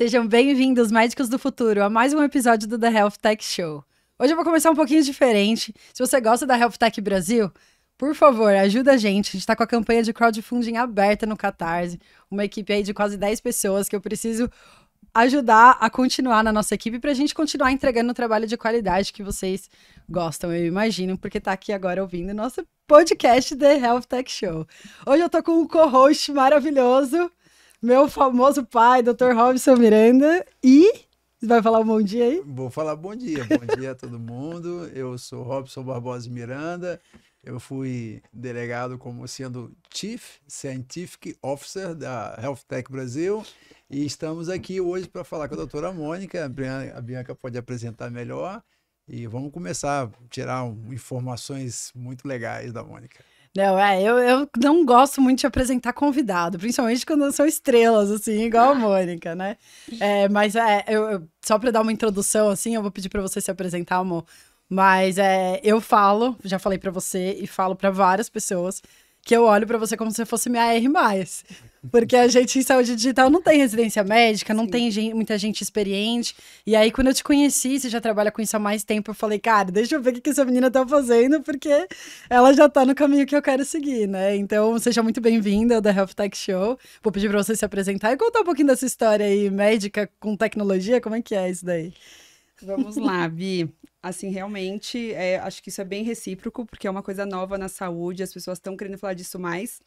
Sejam bem-vindos, médicos do futuro, a mais um episódio do The Health Tech Show. Hoje eu vou começar um pouquinho diferente. Se você gosta da Health Tech Brasil, por favor, ajuda a gente. A gente está com a campanha de crowdfunding aberta no Catarse, uma equipe aí de quase 10 pessoas que eu preciso ajudar a continuar na nossa equipe para a gente continuar entregando o trabalho de qualidade que vocês gostam, eu imagino, porque tá aqui agora ouvindo nosso podcast The Health Tech Show. Hoje eu tô com um co-host maravilhoso, meu famoso pai, Dr. Robson Miranda, e... Você vai falar um bom dia aí? Vou falar bom dia a todo mundo. Eu sou Robson Barbosa Miranda, eu fui delegado como sendo Chief Scientific Officer da Health Tech Brasil e estamos aqui hoje para falar com a doutora Mônica. A Bianca pode apresentar melhor e vamos começar a tirar informações muito legais da Mônica. Não, eu não gosto muito de apresentar convidado, principalmente quando são estrelas, assim, igual a Mônica, né? Mas só para dar uma introdução, assim, eu vou pedir para você se apresentar, amor. Mas eu falo, já falei para você e falo para várias pessoas que eu olho para você como se você fosse minha R+. Porque a gente em saúde digital não tem residência médica, não tem muita gente experiente. E aí, quando eu te conheci, você já trabalha com isso há mais tempo, eu falei, cara, deixa eu ver o que essa menina tá fazendo, porque ela já tá no caminho que eu quero seguir, né? Então, seja muito bem-vinda ao The Health Tech Show. Vou pedir pra você se apresentar e contar um pouquinho dessa história aí, médica com tecnologia, como é que é isso daí? Vamos lá, Vi. Assim, realmente, acho que isso é bem recíproco, porque é uma coisa nova na saúde, as pessoas estão querendo falar disso mais.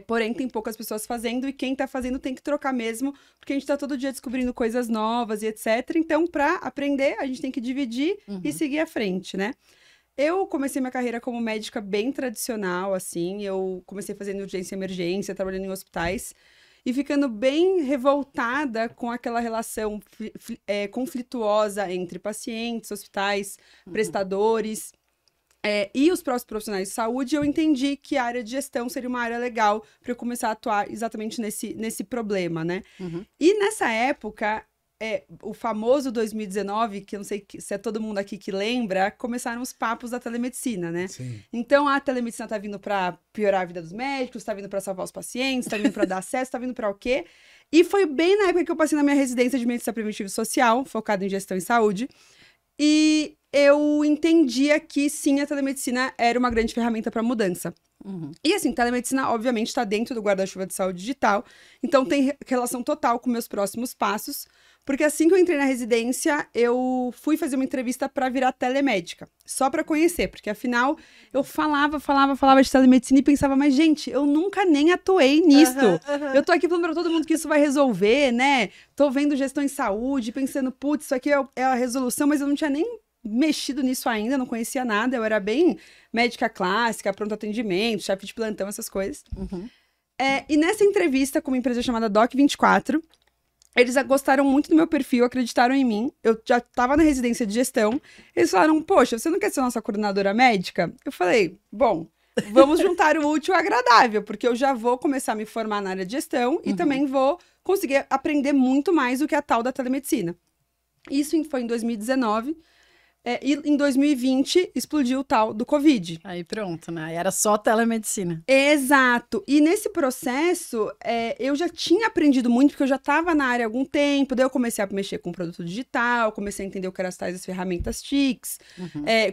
Porém, tem poucas pessoas fazendo, e quem tá fazendo tem que trocar mesmo, porque a gente tá todo dia descobrindo coisas novas e etc. Então, para aprender, a gente tem que dividir e seguir à frente, né? Eu comecei minha carreira como médica bem tradicional, assim. Eu comecei fazendo urgência e emergência, trabalhando em hospitais, e ficando bem revoltada com aquela relação conflituosa entre pacientes, hospitais, prestadores e os próprios profissionais de saúde. Eu entendi que a área de gestão seria uma área legal para eu começar a atuar exatamente nesse problema, né? E nessa época, o famoso 2019, que eu não sei se é todo mundo aqui que lembra, começaram os papos da telemedicina, né? Sim. Então, a telemedicina tá vindo para piorar a vida dos médicos, tá vindo para salvar os pacientes, tá vindo para dar acesso, tá vindo para o quê? E foi bem na época que eu passei na minha residência de medicina preventiva e social, focada em gestão em saúde, e eu entendia que sim, a telemedicina era uma grande ferramenta para mudança. E assim, telemedicina obviamente está dentro do guarda-chuva de saúde digital, então tem relação total com meus próximos passos, porque assim que eu entrei na residência, eu fui fazer uma entrevista para virar telemédica, só para conhecer, porque afinal eu falava de telemedicina e pensava, mas gente, eu nunca nem atuei nisso. Eu tô aqui falando para todo mundo que isso vai resolver, né? Tô vendo gestão em saúde, pensando, putz, isso aqui é a resolução, mas eu não tinha nem mexido nisso ainda, não conhecia nada, eu era bem médica clássica, pronto atendimento, chefe de plantão, essas coisas. E nessa entrevista com uma empresa chamada Doc24, eles gostaram muito do meu perfil, acreditaram em mim, eu já estava na residência de gestão, eles falaram, poxa, você não quer ser nossa coordenadora médica? Eu falei, bom, vamos juntar o útil ao agradável, porque eu já vou começar a me formar na área de gestão e também vou conseguir aprender muito mais do que a tal da telemedicina. Isso foi em 2019, e em 2020 explodiu o tal do Covid. Aí pronto, né? Aí era só telemedicina. Exato. E nesse processo, eu já tinha aprendido muito, porque eu já estava na área há algum tempo, daí eu comecei a mexer com produto digital, comecei a entender o que eram as ferramentas TICs,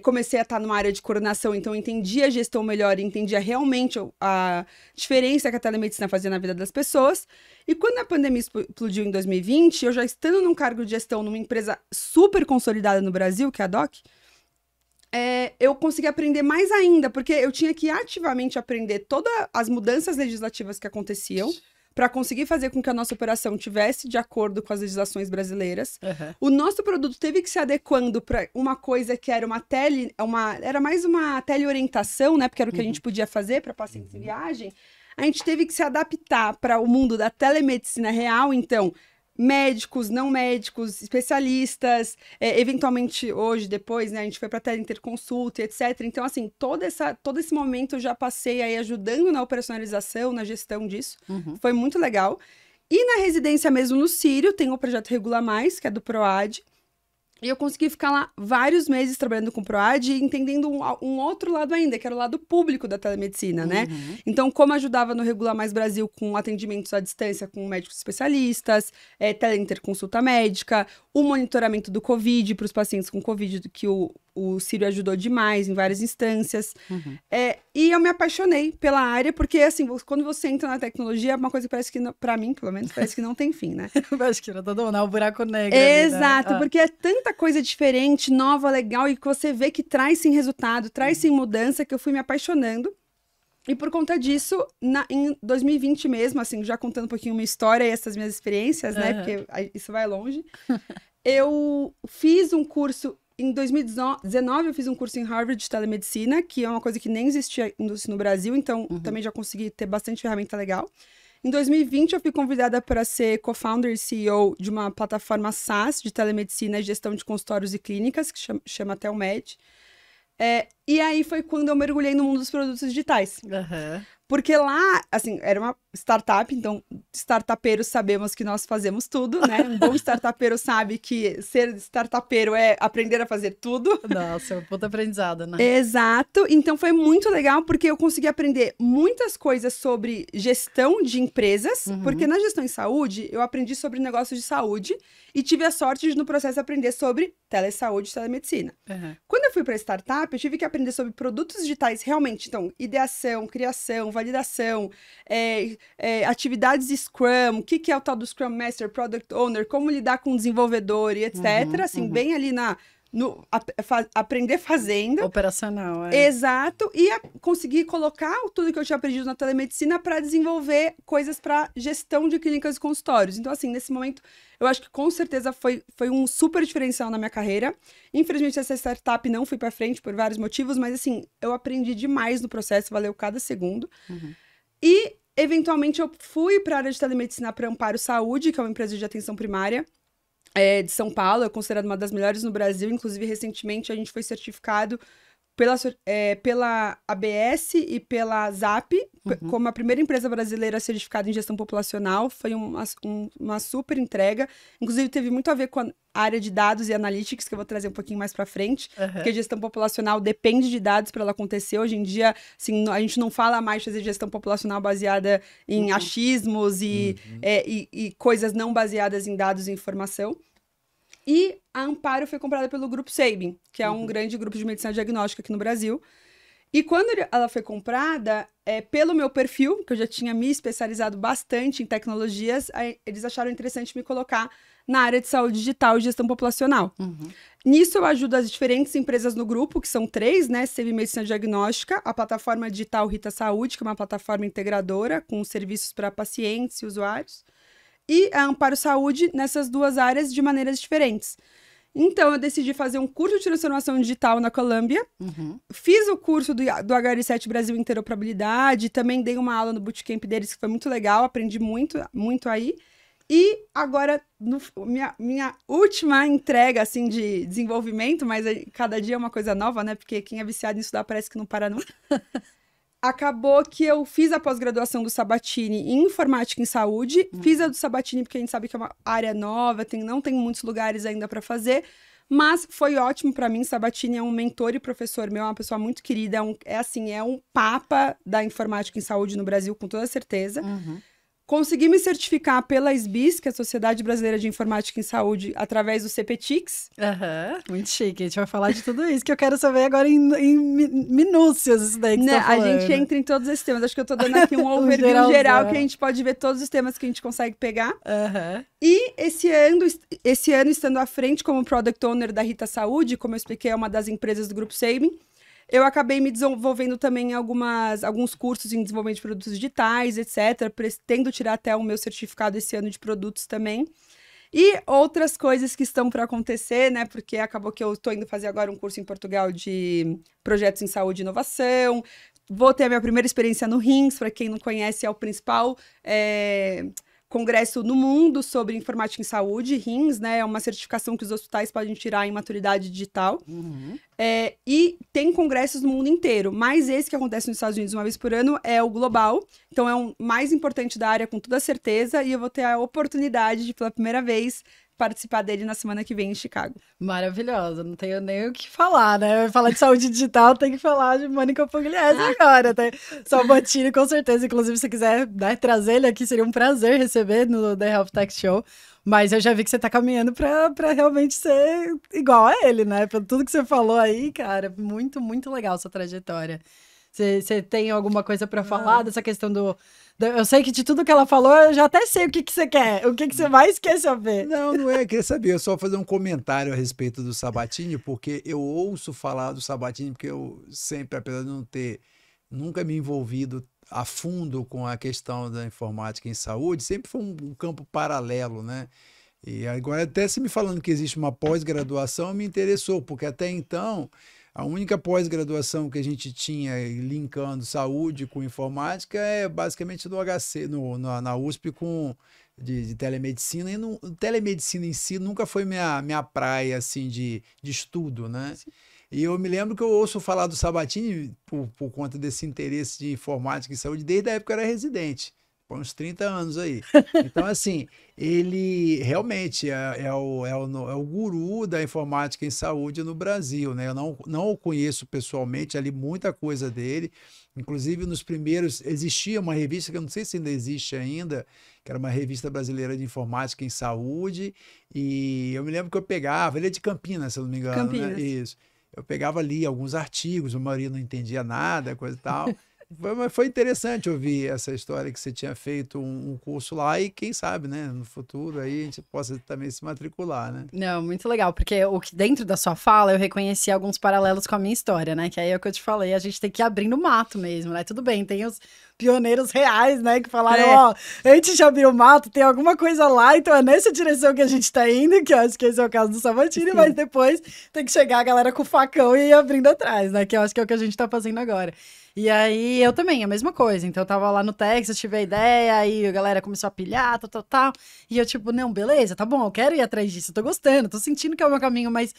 comecei a estar numa área de coordenação, então eu entendia a gestão melhor, entendia realmente a diferença que a telemedicina fazia na vida das pessoas. E quando a pandemia explodiu em 2020, eu já estando num cargo de gestão numa empresa super consolidada no Brasil, que é a Doc, eu consegui aprender mais ainda, porque eu tinha que ativamente aprender todas as mudanças legislativas que aconteciam para conseguir fazer com que a nossa operação tivesse de acordo com as legislações brasileiras. O nosso produto teve que se adequando para uma coisa que era era mais uma teleorientação, né? Porque era o que a gente podia fazer para pacientes em viagem. A gente teve que se adaptar para o mundo da telemedicina real, então médicos, não médicos, especialistas, eventualmente hoje, depois, né, a gente foi para teleinterconsulta, etc. Então, assim, todo esse momento eu já passei aí ajudando na operacionalização, na gestão disso. Foi muito legal. E na residência mesmo no Sírio, tem o projeto Regula Mais, que é do PROAD. E eu consegui ficar lá vários meses trabalhando com ProAd e entendendo um outro lado ainda, que era o lado público da telemedicina, né? Então, como ajudava no Regular Mais Brasil com atendimentos à distância com médicos especialistas, teleinterconsulta médica, o monitoramento do Covid para os pacientes com Covid, que o Círio ajudou demais em várias instâncias. E eu me apaixonei pela área, porque, assim, quando você entra na tecnologia, é uma coisa que parece que, pra mim, pelo menos, parece que não tem fim, né? Acho que era todo mundo, é um buraco negro. Exato, ali, né? porque é tanta coisa diferente, nova, legal, e que você vê que traz sim resultado, traz sim mudança, que eu fui me apaixonando. E por conta disso, em 2020 mesmo, assim, já contando um pouquinho minha história e essas minhas experiências, né? Porque isso vai longe. Eu fiz um curso... Em 2019, eu fiz um curso em Harvard de telemedicina, que é uma coisa que nem existia no Brasil, então também já consegui ter bastante ferramenta legal. Em 2020, eu fui convidada para ser co-founder e CEO de uma plataforma SaaS de telemedicina e gestão de consultórios e clínicas, que chama Telmed. E aí foi quando eu mergulhei no mundo dos produtos digitais. Porque lá, assim, era uma startup, então startupeiros sabemos que nós fazemos tudo, né? Um bom startupeiro sabe que ser startupeiro é aprender a fazer tudo. Nossa, puta aprendizado, né? Exato. Então foi muito legal porque eu consegui aprender muitas coisas sobre gestão de empresas, porque na gestão em saúde eu aprendi sobre negócios de saúde e tive a sorte de no processo aprender sobre telesaúde e telemedicina. Quando eu fui para startup, eu tive que aprender sobre produtos digitais realmente, então ideação, criação, validação, atividades Scrum, o que é o tal do Scrum Master, Product Owner, como lidar com o desenvolvedor e etc. Assim, bem ali aprender fazendo. Operacional, Exato. E conseguir colocar tudo que eu tinha aprendido na telemedicina para desenvolver coisas para gestão de clínicas e consultórios. Então, assim, nesse momento, eu acho que com certeza foi um super diferencial na minha carreira. Infelizmente, essa startup não foi para frente por vários motivos, mas, assim, eu aprendi demais no processo, valeu cada segundo. E, eventualmente, eu fui para a área de telemedicina para Amparo Saúde, que é uma empresa de atenção primária, de São Paulo, é considerada uma das melhores no Brasil. Inclusive, recentemente, a gente foi certificado pela ABS e pela ZAP, como a primeira empresa brasileira certificada em gestão populacional. Foi uma super entrega. Inclusive, teve muito a ver com a área de dados e analytics, que eu vou trazer um pouquinho mais para frente, porque gestão populacional depende de dados para ela acontecer. Hoje em dia, assim, a gente não fala mais de fazer gestão populacional baseada em achismos e coisas não baseadas em dados e informação. E a Amparo foi comprada pelo Grupo Sabin, que é um grande grupo de medicina diagnóstica aqui no Brasil. E quando ela foi comprada, pelo meu perfil, que eu já tinha me especializado bastante em tecnologias, eles acharam interessante me colocar na área de saúde digital e gestão populacional. Nisso eu ajudo as diferentes empresas no grupo, que são 3, né? Sabin Medicina Diagnóstica, a plataforma digital Rita Saúde, que é uma plataforma integradora com serviços para pacientes e usuários, e a Amparo Saúde nessas 2 áreas de maneiras diferentes. Então, eu decidi fazer um curso de transformação digital na Colômbia. Fiz o curso do HL7 Brasil Interoperabilidade, também dei uma aula no bootcamp deles, que foi muito legal, aprendi muito, muito aí. E agora, minha última entrega, assim, de desenvolvimento, mas cada dia é uma coisa nova, né? Porque quem é viciado em estudar parece que não para nunca. Acabou que eu fiz a pós-graduação do Sabatini em Informática em Saúde. Fiz a do Sabatini porque a gente sabe que é uma área nova, não tem muitos lugares ainda para fazer. Mas foi ótimo para mim. Sabatini é um mentor e professor meu, é uma pessoa muito querida. É um papa da informática em saúde no Brasil, com toda certeza. Consegui me certificar pela SBIS, que é a Sociedade Brasileira de Informática em Saúde, através do CPTICS. Muito chique. A gente vai falar de tudo isso, que eu quero saber agora em minúcias isso daí que você tá falando. A gente entra em todos esses temas. Acho que eu tô dando aqui um overview geral, que a gente pode ver todos os temas que a gente consegue pegar. E esse ano, estando à frente como Product Owner da Rita Saúde, como eu expliquei, é uma das empresas do Grupo Sabin, eu acabei me desenvolvendo também em alguns cursos em desenvolvimento de produtos digitais, etc. Pretendo tirar até o meu certificado esse ano de produtos também. E outras coisas que estão para acontecer, né? Porque acabou que eu estou indo fazer agora um curso em Portugal de projetos em saúde e inovação. Vou ter a minha primeira experiência no RINS, para quem não conhece, é o principal congresso no mundo sobre informática em saúde. RINS, né? É uma certificação que os hospitais podem tirar em maturidade digital. E tem congressos no mundo inteiro, mas esse que acontece nos Estados Unidos uma vez por ano é o global, então é o mais importante da área com toda certeza, e eu vou ter a oportunidade de, pela primeira vez, participar dele na semana que vem em Chicago. Maravilhosa, não tenho nem o que falar, né? Falar de saúde digital, tem que falar de Mônica Pugliese agora. Sabatini, com certeza. Inclusive, se quiser, né, trazer ele aqui, seria um prazer receber no The Health Tech Show. Mas eu já vi que você tá caminhando pra realmente ser igual a ele, né? Por tudo que você falou aí, cara, muito, muito legal sua trajetória. Você tem alguma coisa pra falar dessa questão do... Eu sei que de tudo que ela falou, eu já até sei o que você quer. O que você mais quer saber? Não é, queria saber. Eu só vou fazer um comentário a respeito do Sabatini, porque eu ouço falar do Sabatini, porque eu sempre, apesar de não ter nunca me envolvido a fundo com a questão da informática em saúde, sempre foi um campo paralelo, né? E agora, até se me falando que existe uma pós-graduação, me interessou, porque até então, a única pós-graduação que a gente tinha linkando saúde com informática é basicamente no HC, na USP de telemedicina, e telemedicina em si nunca foi minha praia, assim, de estudo, né? Sim. E eu me lembro que eu ouço falar do Sabatini por conta desse interesse de informática e saúde desde a época que eu era residente, por uns 30 anos aí. Então, assim, ele realmente é o guru da informática em saúde no Brasil, né? Eu não o conheço pessoalmente, ali muita coisa dele. Inclusive, nos primeiros, existia uma revista, que eu não sei se ainda existe ainda, que era uma revista brasileira de informática em saúde, e eu me lembro que eu pegava, ele é de Campinas, se eu não me engano, Campinas. né? Isso. Eu pegava ali alguns artigos, a maioria não entendia nada, coisa e tal. Foi interessante ouvir essa história que você tinha feito um curso lá e quem sabe, né, no futuro aí a gente possa também se matricular, né? Não, muito legal, porque dentro da sua fala eu reconheci alguns paralelos com a minha história, né, que aí é o que eu te falei, a gente tem que ir abrindo mato mesmo, né, tudo bem, tem os pioneiros reais, né, que falaram, ó, antes de abrir o mato tem alguma coisa lá, então é nessa direção que a gente tá indo, que eu acho que esse é o caso do Sabatini, mas depois tem que chegar a galera com o facão e ir abrindo atrás, né, que eu acho que é o que a gente tá fazendo agora. E aí, eu também, a mesma coisa. Então, eu tava lá no Texas, tive a ideia, aí a galera começou a pilhar, tal. E eu, tipo, não, beleza, tá bom, eu quero ir atrás disso, eu tô gostando, tô sentindo que é o meu caminho, mas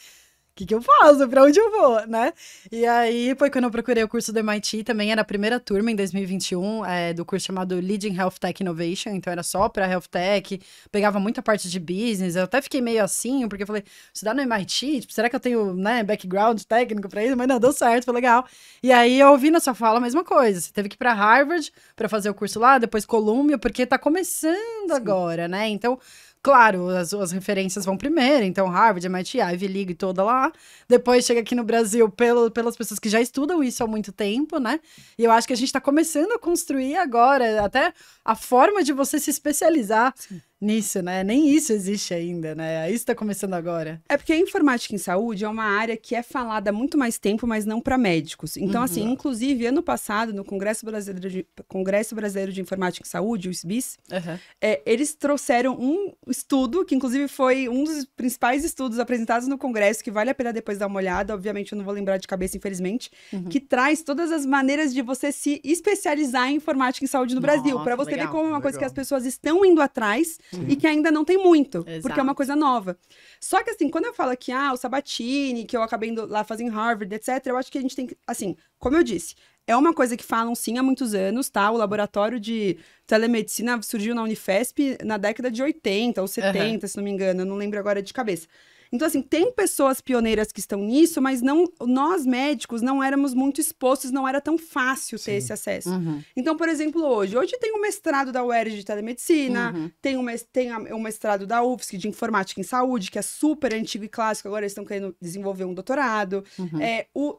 o que eu faço? Pra onde eu vou, né? E aí, foi quando eu procurei o curso do MIT, também era a primeira turma em 2021, do curso chamado Leading Health Tech Innovation, então era só pra Health Tech, pegava muita parte de business, eu até fiquei meio assim, porque eu falei, estudar no MIT, tipo, será que eu tenho, né, background técnico pra isso? Mas não, deu certo, foi legal. E aí, eu ouvi na sua fala a mesma coisa, você teve que ir pra Harvard pra fazer o curso lá, depois Columbia, porque tá começando agora, né? Então, claro, as referências vão primeiro, então Harvard, MIT, Ivy League toda lá. Depois chega aqui no Brasil pelas pessoas que já estudam isso há muito tempo, né? E eu acho que a gente está começando a construir agora até a forma de você se especializar nisso, né? Nem isso existe ainda, né? Isso está começando agora. É porque a informática em saúde é uma área que é falada há muito mais tempo, mas não para médicos. Então, assim, inclusive, ano passado, no Congresso Brasileiro de Informática em Saúde, o SBIS, eles trouxeram um estudo, que inclusive foi um dos principais estudos apresentados no Congresso, que vale a pena depois dar uma olhada, obviamente eu não vou lembrar de cabeça, infelizmente, que traz todas as maneiras de você se especializar em informática em saúde no Brasil, para você ver como é uma coisa que as pessoas estão indo atrás e que ainda não tem muito, porque é uma coisa nova. Só que assim, quando eu falo que, o Sabatini, que eu acabei indo lá fazer em Harvard, etc., eu acho que a gente tem que, assim, como eu disse, é uma coisa que falam sim há muitos anos, tá? O laboratório de telemedicina surgiu na Unifesp na década de 80 ou 70, se não me engano, eu não lembro agora de cabeça. Então, assim, tem pessoas pioneiras que estão nisso, mas nós médicos não éramos muito expostos, não era tão fácil ter esse acesso. Então, por exemplo, hoje tem um mestrado da UERJ de telemedicina, tem um mestrado da UFSC de informática em saúde, que é super antigo e clássico, agora eles estão querendo desenvolver um doutorado.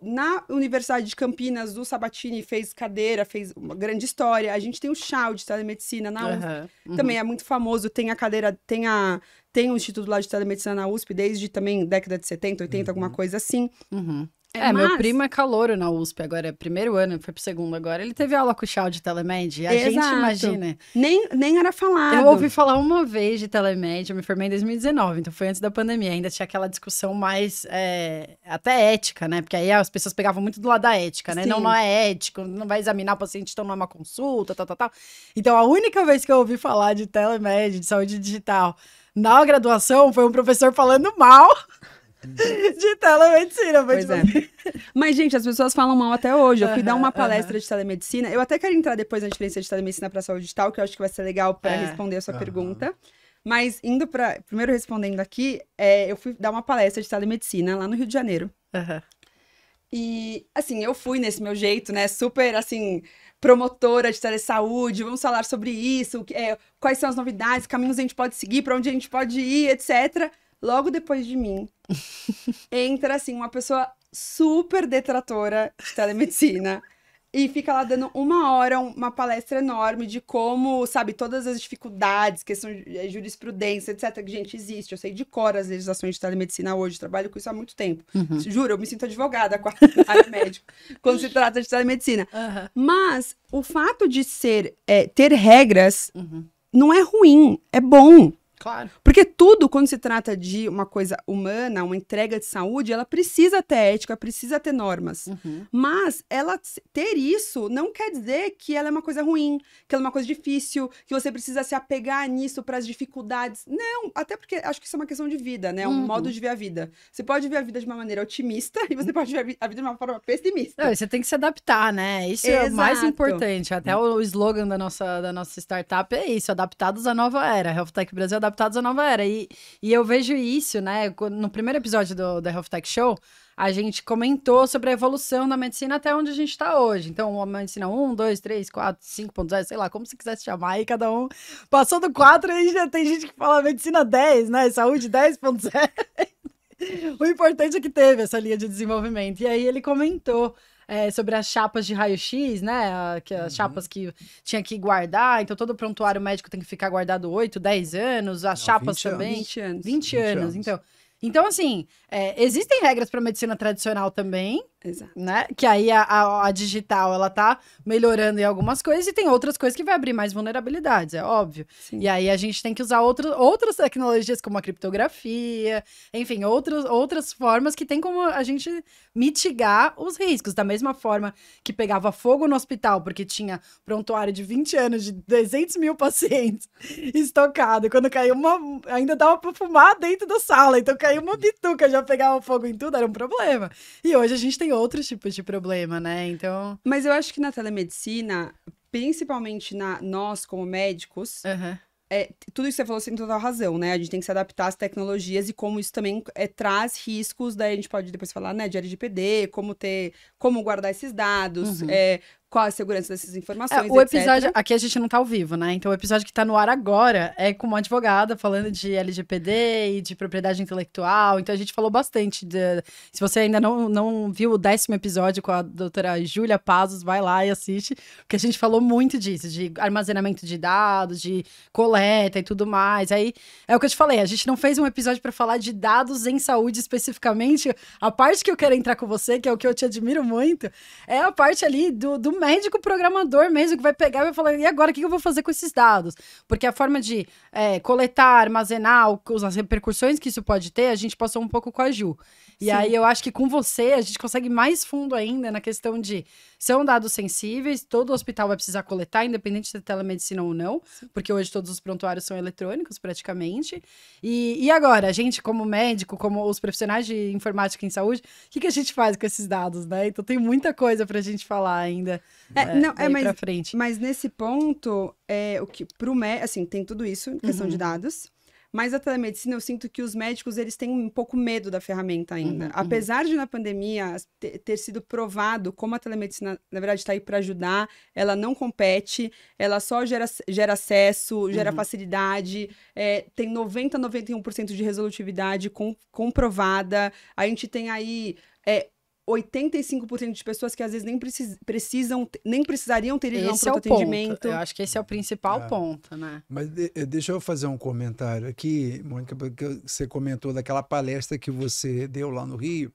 Na Universidade de Campinas, o Sabatini fez cadeira, fez uma grande história. A gente tem o Chau de telemedicina na UFSC, também é muito famoso, tem a cadeira, tem um instituto lá de telemedicina na USP desde também década de 70, 80, alguma coisa assim. Meu primo é calouro na USP agora, primeiro ano, foi pro segundo agora. Ele teve aula com o Chau de telemed, a gente imagina. Nem era falado. Eu ouvi falar uma vez de telemed, eu me formei em 2019, então foi antes da pandemia, ainda tinha aquela discussão mais, até ética, né? Porque aí as pessoas pegavam muito do lado da ética, né? Não é ético, não vai examinar o paciente, então não é uma consulta, tal. Então a única vez que eu ouvi falar de telemed, de saúde digital, na graduação, foi um professor falando mal de telemedicina. Mas, gente, as pessoas falam mal até hoje. Eu fui dar uma palestra de telemedicina. Eu até quero entrar depois na diferença de telemedicina para saúde digital, que eu acho que vai ser legal para responder a sua pergunta. Mas indo para primeiro respondendo aqui, eu fui dar uma palestra de telemedicina lá no Rio de Janeiro. Aham. E, assim, eu fui nesse meu jeito, né? Super, assim, promotora de telesaúde, vamos falar sobre isso, quais são as novidades, caminhos a gente pode seguir, para onde a gente pode ir, etc. Logo depois de mim, entra, assim, uma pessoa super detratora de telemedicina. E fica lá dando 1 hora, uma palestra enorme de como, sabe, todas as dificuldades, questão de jurisprudência, etc., que, gente, existe. Eu sei de cor as legislações de telemedicina hoje, trabalho com isso há muito tempo. Juro, eu me sinto advogada com a área médica, quando se trata de telemedicina. Mas o fato de ter regras não é ruim, é bom. Claro. Porque tudo, quando se trata de uma coisa humana, uma entrega de saúde, ela precisa ter ética, precisa ter normas. Mas ela ter isso não quer dizer que ela é uma coisa ruim, que ela é uma coisa difícil, que você precisa se apegar nisso para as dificuldades. Não, até porque acho que isso é uma questão de vida, né? Um modo de ver a vida. Você pode ver a vida de uma maneira otimista e você pode ver a vida de uma forma pessimista. Não, você tem que se adaptar, né? Isso é o mais importante. Até o slogan da nossa startup é isso, adaptados à nova era. Health Tech Brasil adaptados à nova era. E eu vejo isso, né? No primeiro episódio da Health Tech Show, a gente comentou sobre a evolução da medicina até onde a gente está hoje. Então, a medicina 1, 2, 3, 4, 5.0, sei lá, como você quiser se chamar, aí cada um passou do 4 e já tem gente que fala medicina 10, né? Saúde 10.0. O importante é que teve essa linha de desenvolvimento. E aí ele comentou sobre as chapas de raio-x, né? As chapas que tinha que guardar. Então, todo prontuário médico tem que ficar guardado 8, 10 anos. As chapas 20 também. anos. 20 anos. 20 anos. Então, assim, existem regras para medicina tradicional também. Exato. Né? Que aí a digital, ela tá melhorando em algumas coisas e tem outras coisas que vai abrir mais vulnerabilidades, é óbvio. Sim. E aí a gente tem que usar outras tecnologias, como a criptografia, enfim, outras formas que tem como a gente mitigar os riscos. Da mesma forma que pegava fogo no hospital, porque tinha prontuário de 20 anos de 200 mil pacientes estocado. E quando caiu ainda dava pra fumar dentro da sala. Então caiu uma bituca, já pegava fogo em tudo, era um problema. E hoje a gente tem outros tipos de problema, né? Então... Mas eu acho que na telemedicina, principalmente nós como médicos, tudo isso que você falou, você tem total razão, né? A gente tem que se adaptar às tecnologias e como isso também traz riscos, daí a gente pode depois falar, né, de LGPD, como guardar esses dados, qual a segurança dessas informações, o etc. episódio, aqui a gente não tá ao vivo, né? Então o episódio que tá no ar agora é com uma advogada falando de LGPD e de propriedade intelectual. Então a gente falou bastante se você ainda não viu o 10º episódio com a doutora Júlia Pazos, vai lá e assiste, porque a gente falou muito disso, de armazenamento de dados, de coleta e tudo mais. Aí é o que eu te falei, a gente não fez um episódio para falar de dados em saúde especificamente. A parte que eu quero entrar com você, que é o que eu te admiro muito, é a parte ali do médico programador mesmo, que vai pegar e vai falar, e agora, o que eu vou fazer com esses dados? Porque a forma de coletar, armazenar, as repercussões que isso pode ter, a gente passou um pouco com a Ju. E aí eu acho que com você, a gente consegue mais fundo ainda na questão de são dados sensíveis, todo hospital vai precisar coletar, independente se é telemedicina ou não, porque hoje todos os prontuários são eletrônicos, praticamente. E agora, a gente como médico, como os profissionais de informática em saúde, o que a gente faz com esses dados, né? Então tem muita coisa pra gente falar ainda pra frente. Mas nesse ponto, o que assim, tem tudo isso, em questão de dados. Mas a telemedicina, eu sinto que os médicos, eles têm um pouco medo da ferramenta ainda. Apesar de, na pandemia, ter sido provado como a telemedicina, na verdade, está aí para ajudar, ela não compete, ela só gera acesso, gera facilidade, tem 90%, 91% de resolutividade comprovada. A gente tem aí... 85% de pessoas que às vezes nem precisariam ter ido a um pronto-atendimento. Eu acho que esse é o principal ponto, né? Mas deixa eu fazer um comentário aqui, Mônica, porque você comentou daquela palestra que você deu lá no Rio.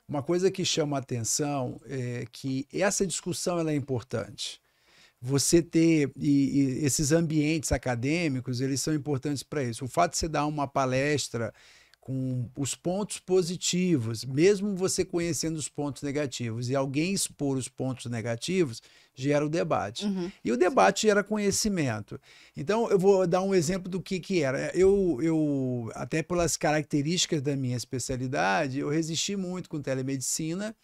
Uma coisa que chama a atenção é que essa discussão ela é importante. Você ter esses ambientes acadêmicos, eles são importantes para isso. O fato de você dar uma palestra com os pontos positivos, mesmo você conhecendo os pontos negativos, e alguém expor os pontos negativos, gera o debate. E o debate gera conhecimento. Então, eu vou dar um exemplo do que era. Eu, até pelas características da minha especialidade, eu resisti muito com telemedicina,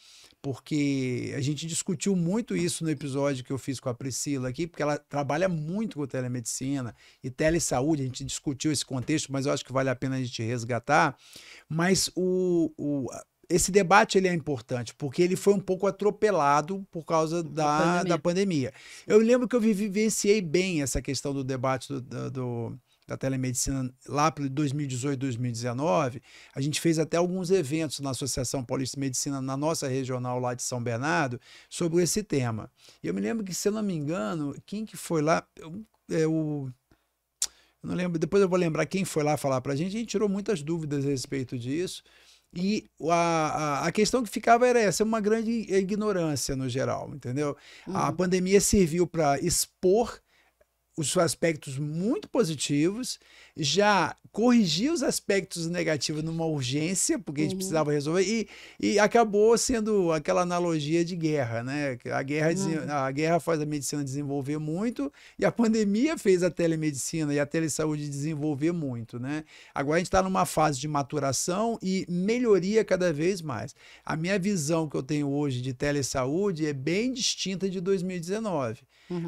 porque a gente discutiu muito isso no episódio que eu fiz com a Priscila aqui, porque ela trabalha muito com telemedicina e telesaúde, a gente discutiu esse contexto, mas eu acho que vale a pena a gente resgatar. Mas esse debate ele é importante, porque ele foi um pouco atropelado por causa da pandemia. Eu lembro que eu vivenciei bem essa questão do debate da telemedicina lá para 2018, 2019. A gente fez até alguns eventos na Associação Paulista de Medicina, na nossa regional lá de São Bernardo, sobre esse tema. E eu me lembro que, se eu não me engano, quem que foi lá... Eu não lembro, depois eu vou lembrar quem foi lá falar para a gente tirou muitas dúvidas a respeito disso. E a questão que ficava era essa, uma grande ignorância no geral, entendeu? A pandemia serviu para expor os aspectos muito positivos, já corrigir os aspectos negativos numa urgência, porque a gente precisava resolver, e acabou sendo aquela analogia de guerra, né? A guerra faz a medicina desenvolver muito, e a pandemia fez a telemedicina e a telesaúde desenvolver muito, né? Agora a gente está numa fase de maturação e melhoria cada vez mais. A minha visão que eu tenho hoje de telesaúde é bem distinta de 2019.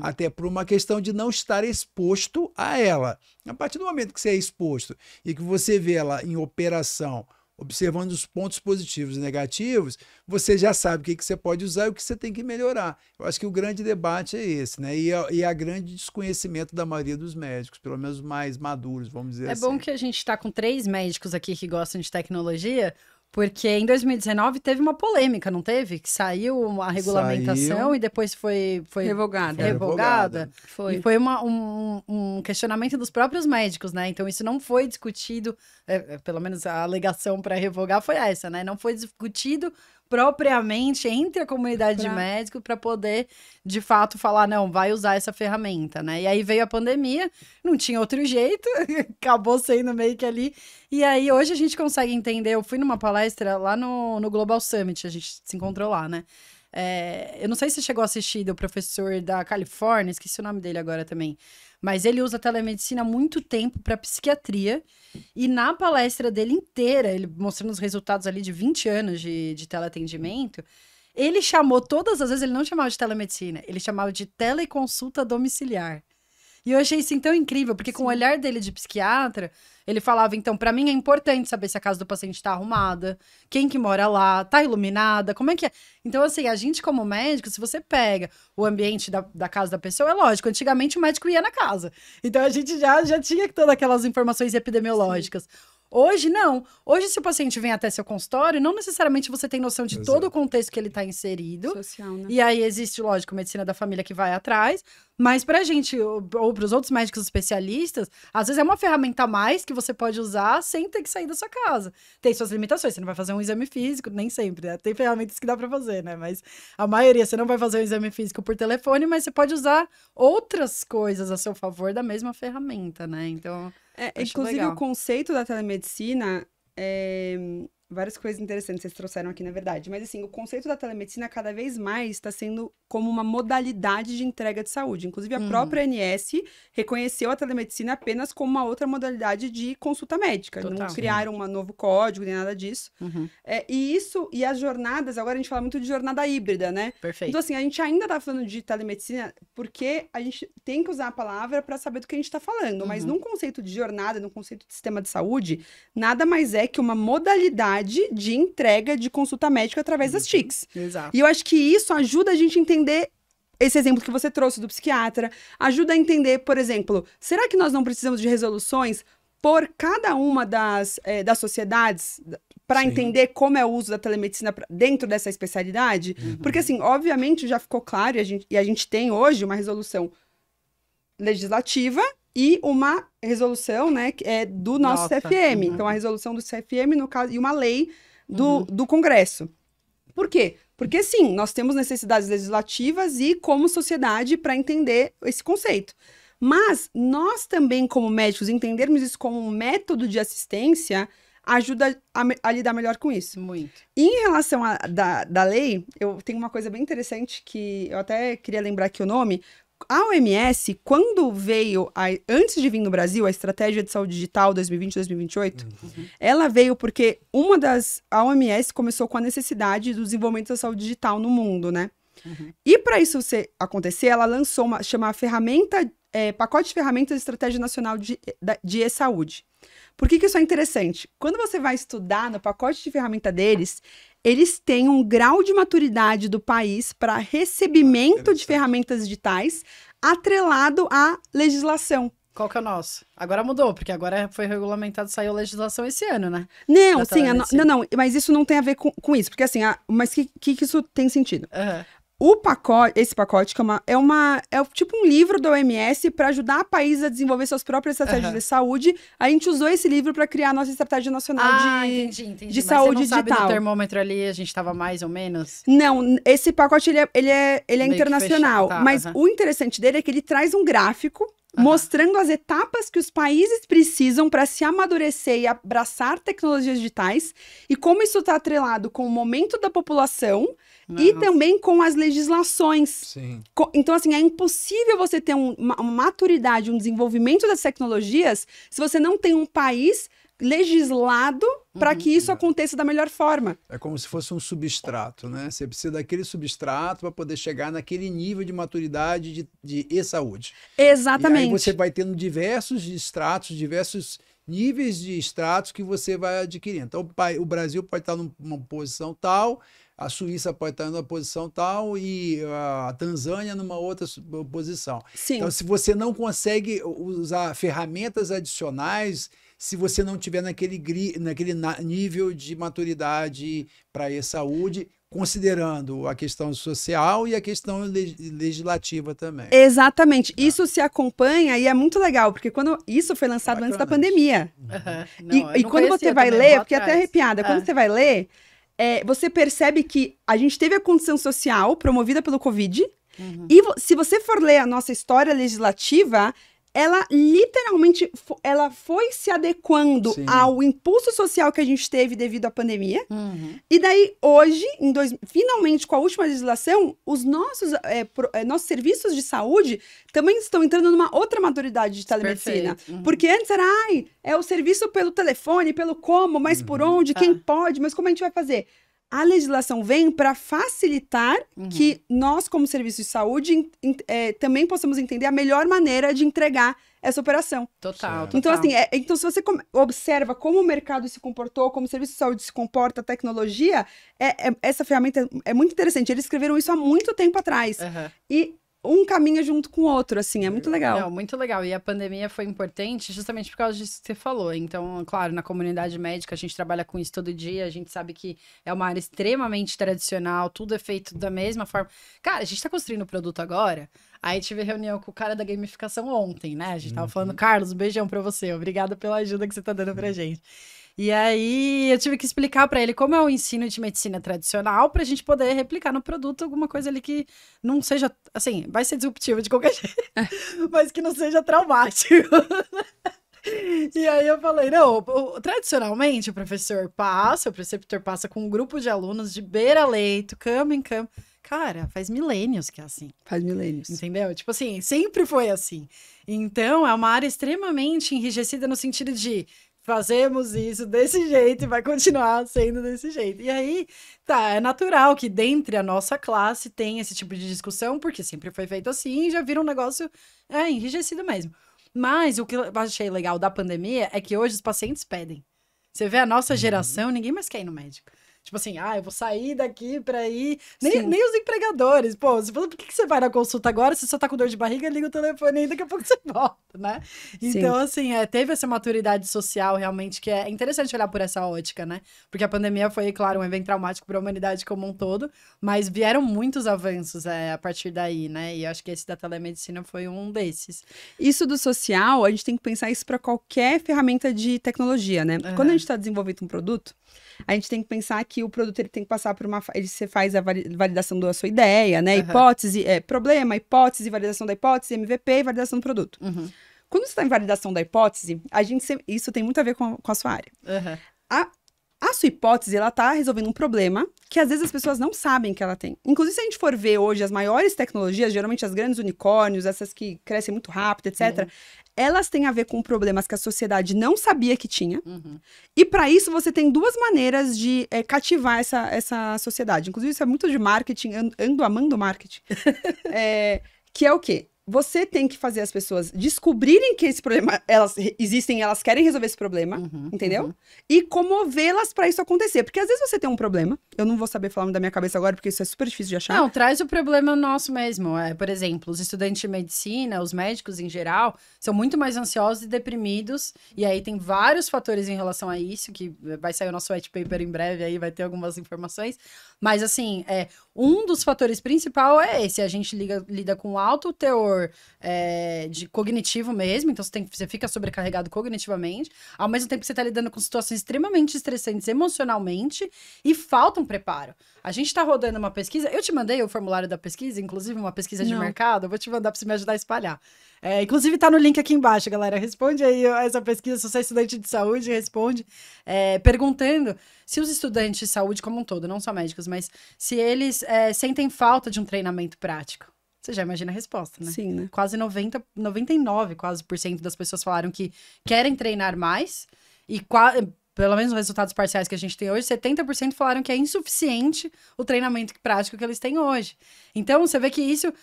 Até por uma questão de não estar exposto a ela. A partir do momento que você é exposto e que você vê ela em operação, observando os pontos positivos e negativos, você já sabe o que você pode usar e o que você tem que melhorar. Eu acho que o grande debate é esse, né? E a grande desconhecimento da maioria dos médicos, pelo menos mais maduros, vamos dizer assim. É bom que a gente está com 3 médicos aqui que gostam de tecnologia, porque em 2019 teve uma polêmica, não teve? Que saiu a regulamentação e depois foi revogada. E foi um questionamento dos próprios médicos, né? Então isso não foi discutido, pelo menos a alegação para revogar foi essa, né? Não foi discutido propriamente entre a comunidade de médicos para poder, de fato, falar, não, vai usar essa ferramenta, né? E aí veio a pandemia, não tinha outro jeito, acabou sendo meio que ali. E aí hoje a gente consegue entender, eu fui numa palestra lá no Global Summit, a gente se encontrou lá, né? Eu não sei se você chegou a assistir do professor da Califórnia, esqueci o nome dele agora também, mas ele usa telemedicina há muito tempo para psiquiatria, e na palestra dele inteira, ele mostrando os resultados ali de 20 anos de teleatendimento, ele chamou todas as vezes, ele não chamava de telemedicina, ele chamava de teleconsulta domiciliar. E eu achei isso tão incrível, porque com o olhar dele de psiquiatra, ele falava, então, para mim é importante saber se a casa do paciente tá arrumada, quem que mora lá, tá iluminada, como é que é? Então, assim, a gente como médico, se você pega o ambiente da casa da pessoa, é lógico, antigamente o médico ia na casa. Então, a gente já tinha todas aquelas informações epidemiológicas. Sim. Hoje, não. Hoje, se o paciente vem até seu consultório, não necessariamente você tem noção de todo o contexto que ele está inserido. Social, né? E aí existe, lógico, medicina da família que vai atrás. Mas pra gente, ou pros outros médicos especialistas, às vezes é uma ferramenta a mais que você pode usar sem ter que sair da sua casa. Tem suas limitações, você não vai fazer um exame físico, nem sempre, né? Tem ferramentas que dá pra fazer, né? Mas a maioria, você não vai fazer um exame físico por telefone, mas você pode usar outras coisas a seu favor da mesma ferramenta, né? Então... inclusive, legal. O conceito da telemedicina, várias coisas interessantes vocês trouxeram aqui, na verdade. Mas, assim, o conceito da telemedicina cada vez mais está sendo como uma modalidade de entrega de saúde. Inclusive, a própria ANS reconheceu a telemedicina apenas como uma outra modalidade de consulta médica. Total. Não criaram um novo código, nem nada disso. E as jornadas, agora a gente fala muito de jornada híbrida, né? Perfeito. Então, assim, a gente ainda tá falando de telemedicina porque a gente tem que usar a palavra para saber do que a gente tá falando. Mas num conceito de jornada, num conceito de sistema de saúde, nada mais é que uma modalidade de entrega de consulta médica através das TICs. Exato. E eu acho que isso ajuda a gente a entender esse exemplo que você trouxe do psiquiatra, ajuda a entender, por exemplo, será que nós não precisamos de resoluções por cada uma das sociedades para entender como é o uso da telemedicina dentro dessa especialidade? Porque, assim, obviamente já ficou claro, e a gente tem hoje uma resolução legislativa e uma resolução, né, que é do nosso CFM. Então, a resolução do CFM, no caso, e uma lei do Congresso. Por quê? Porque, sim, nós temos necessidades legislativas e como sociedade para entender esse conceito. Mas nós também, como médicos, entendermos isso como um método de assistência ajuda a lidar melhor com isso. Muito. E em relação da lei, eu tenho uma coisa bem interessante que eu até queria lembrar aqui o nome, A OMS, quando veio, antes de vir no Brasil, a Estratégia de Saúde Digital 2020-2028, ela veio porque a OMS começou com a necessidade do desenvolvimento da saúde digital no mundo, né? E para isso acontecer, ela lançou chama Pacote de Ferramentas de Estratégia Nacional de E-Saúde. Por que isso é interessante? Quando você vai estudar no pacote de ferramenta deles, eles têm um grau de maturidade do país para recebimento de ferramentas digitais atrelado à legislação. Qual que é o nosso? Agora mudou, porque agora foi regulamentado, saiu a legislação esse ano, né? Não, sim, não, mas isso não tem a ver com isso, porque assim, mas que isso tem sentido? Esse pacote que é tipo um livro da OMS para ajudar países a desenvolver suas próprias estratégias de saúde. A gente usou esse livro para criar a nossa estratégia nacional entendi. de saúde digital. digital. No termômetro ali a gente estava mais ou menos? Não, esse pacote ele é internacional, fechado, mas o interessante dele é que ele traz um gráfico mostrando as etapas que os países precisam para se amadurecer e abraçar tecnologias digitais e como isso está atrelado com o momento da população e também com as legislações. Sim. Então, assim, é impossível você ter uma maturidade, um desenvolvimento das tecnologias se você não tem um país legislado para que isso aconteça da melhor forma. É como se fosse um substrato, né? Você precisa daquele substrato para poder chegar naquele nível de maturidade de e-saúde. Exatamente. E aí você vai tendo diversos estratos, diversos níveis de estratos que você vai adquirindo. Então, o Brasil pode estar numa posição tal, a Suíça pode estar numa posição tal e a Tanzânia numa outra posição. Sim. Então, se você não consegue usar ferramentas adicionais, se você não tiver naquele nível de maturidade para a saúde, considerando a questão social e a questão legislativa também. Exatamente. Isso se acompanha e é muito legal, porque quando isso foi lançado antes da pandemia. E quando você vai ler, porque até arrepiada, quando você vai ler, você percebe que a gente teve a condição social promovida pelo Covid, e se você for ler a nossa história legislativa, ela literalmente ela foi se adequando ao impulso social que a gente teve devido à pandemia. E daí, hoje, finalmente, com a última legislação, os nossos serviços de saúde também estão entrando numa outra maturidade de telemedicina. Porque antes era, é o serviço pelo telefone, pelo como, mas por onde, quem pode, mas como a gente vai fazer? A legislação vem para facilitar que nós, como serviço de saúde, também possamos entender a melhor maneira de entregar essa operação. Total. Então, assim, então se você observa como o mercado se comportou, como o serviço de saúde se comporta, a tecnologia, essa ferramenta é muito interessante. Eles escreveram isso há muito tempo atrás. E um caminha junto com o outro, assim, é muito legal. Não, muito legal. E a pandemia foi importante justamente por causa disso que você falou. Então, claro, na comunidade médica a gente trabalha com isso todo dia, a gente sabe que é uma área extremamente tradicional, tudo é feito da mesma forma. Cara, a gente tá construindo o produto agora, aí tive reunião com o cara da gamificação ontem, né? A gente tava falando, Carlos, um beijão pra você, obrigada pela ajuda que você tá dando pra gente. E aí eu tive que explicar para ele como é o ensino de medicina tradicional pra gente poder replicar no produto alguma coisa ali que não seja, assim, vai ser disruptivo de qualquer jeito, mas que não seja traumático. E aí eu falei, não, tradicionalmente o preceptor passa com um grupo de alunos de beira-leito, cama em cama. Cara, faz milênios que é assim. Faz milênios. Entendeu? Tipo assim, sempre foi assim. Então, é uma área extremamente enrijecida no sentido de fazemos isso desse jeito e vai continuar sendo desse jeito. E aí, é natural que dentre a nossa classe tenha esse tipo de discussão, porque sempre foi feito assim e já vira um negócio enrijecido mesmo. Mas o que eu achei legal da pandemia é que hoje os pacientes pedem. Você vê a nossa geração, ninguém mais quer ir no médico. Tipo assim, eu vou sair daqui pra ir... Nem os empregadores. Pô, você falou, por que você vai na consulta agora? Você só tá com dor de barriga, liga o telefone e daqui a pouco você volta, né? Então, assim, teve essa maturidade social realmente que é interessante olhar por essa ótica, né? Porque a pandemia foi, claro, um evento traumático para a humanidade como um todo, mas vieram muitos avanços a partir daí, né? E eu acho que esse da telemedicina foi um desses. Isso do social, a gente tem que pensar isso para qualquer ferramenta de tecnologia, né? Quando a gente está desenvolvendo um produto, a gente tem que pensar que o produto ele tem que passar por você faz a validação da sua ideia, né? Hipótese, problema, hipótese, validação da hipótese, MVP e validação do produto. Quando você está em validação da hipótese, isso tem muito a ver com a sua área. A sua hipótese, ela tá resolvendo um problema que às vezes as pessoas não sabem que ela tem. Inclusive, se a gente for ver hoje as maiores tecnologias, geralmente as grandes unicórnios, essas que crescem muito rápido, etc., elas têm a ver com problemas que a sociedade não sabia que tinha. E para isso, você tem duas maneiras de cativar essa sociedade. Inclusive, isso é muito de marketing, ando amando marketing. Que é o quê? Você tem que fazer as pessoas descobrirem que esse problema, elas existem, elas querem resolver esse problema, entendeu? E comovê-las para isso acontecer. Porque às vezes você tem um problema, eu não vou saber falar da minha cabeça agora, porque isso é super difícil de achar. Não, traz o problema nosso mesmo. Por exemplo, os estudantes de medicina, os médicos em geral, são muito mais ansiosos e deprimidos. E aí tem vários fatores em relação a isso, que vai sair o nosso white paper em breve, aí vai ter algumas informações. Mas assim, um dos fatores principal é esse. A gente lida com alto teor de cognitivo mesmo, então você fica sobrecarregado cognitivamente, ao mesmo tempo que você está lidando com situações extremamente estressantes emocionalmente e falta um preparo. A gente está rodando uma pesquisa, eu te mandei o formulário da pesquisa, inclusive uma pesquisa de mercado, eu vou te mandar para você me ajudar a espalhar. Inclusive tá no link aqui embaixo, galera, responde aí essa pesquisa, se você é estudante de saúde, responde, perguntando se os estudantes de saúde como um todo, não só médicos, mas se eles sentem falta de um treinamento prático. Você já imagina a resposta, né? Sim, né? Quase 99% das pessoas falaram que querem treinar mais. E pelo menos os resultados parciais que a gente tem hoje, 70% falaram que é insuficiente o treinamento prático que eles têm hoje. Então, você vê que isso,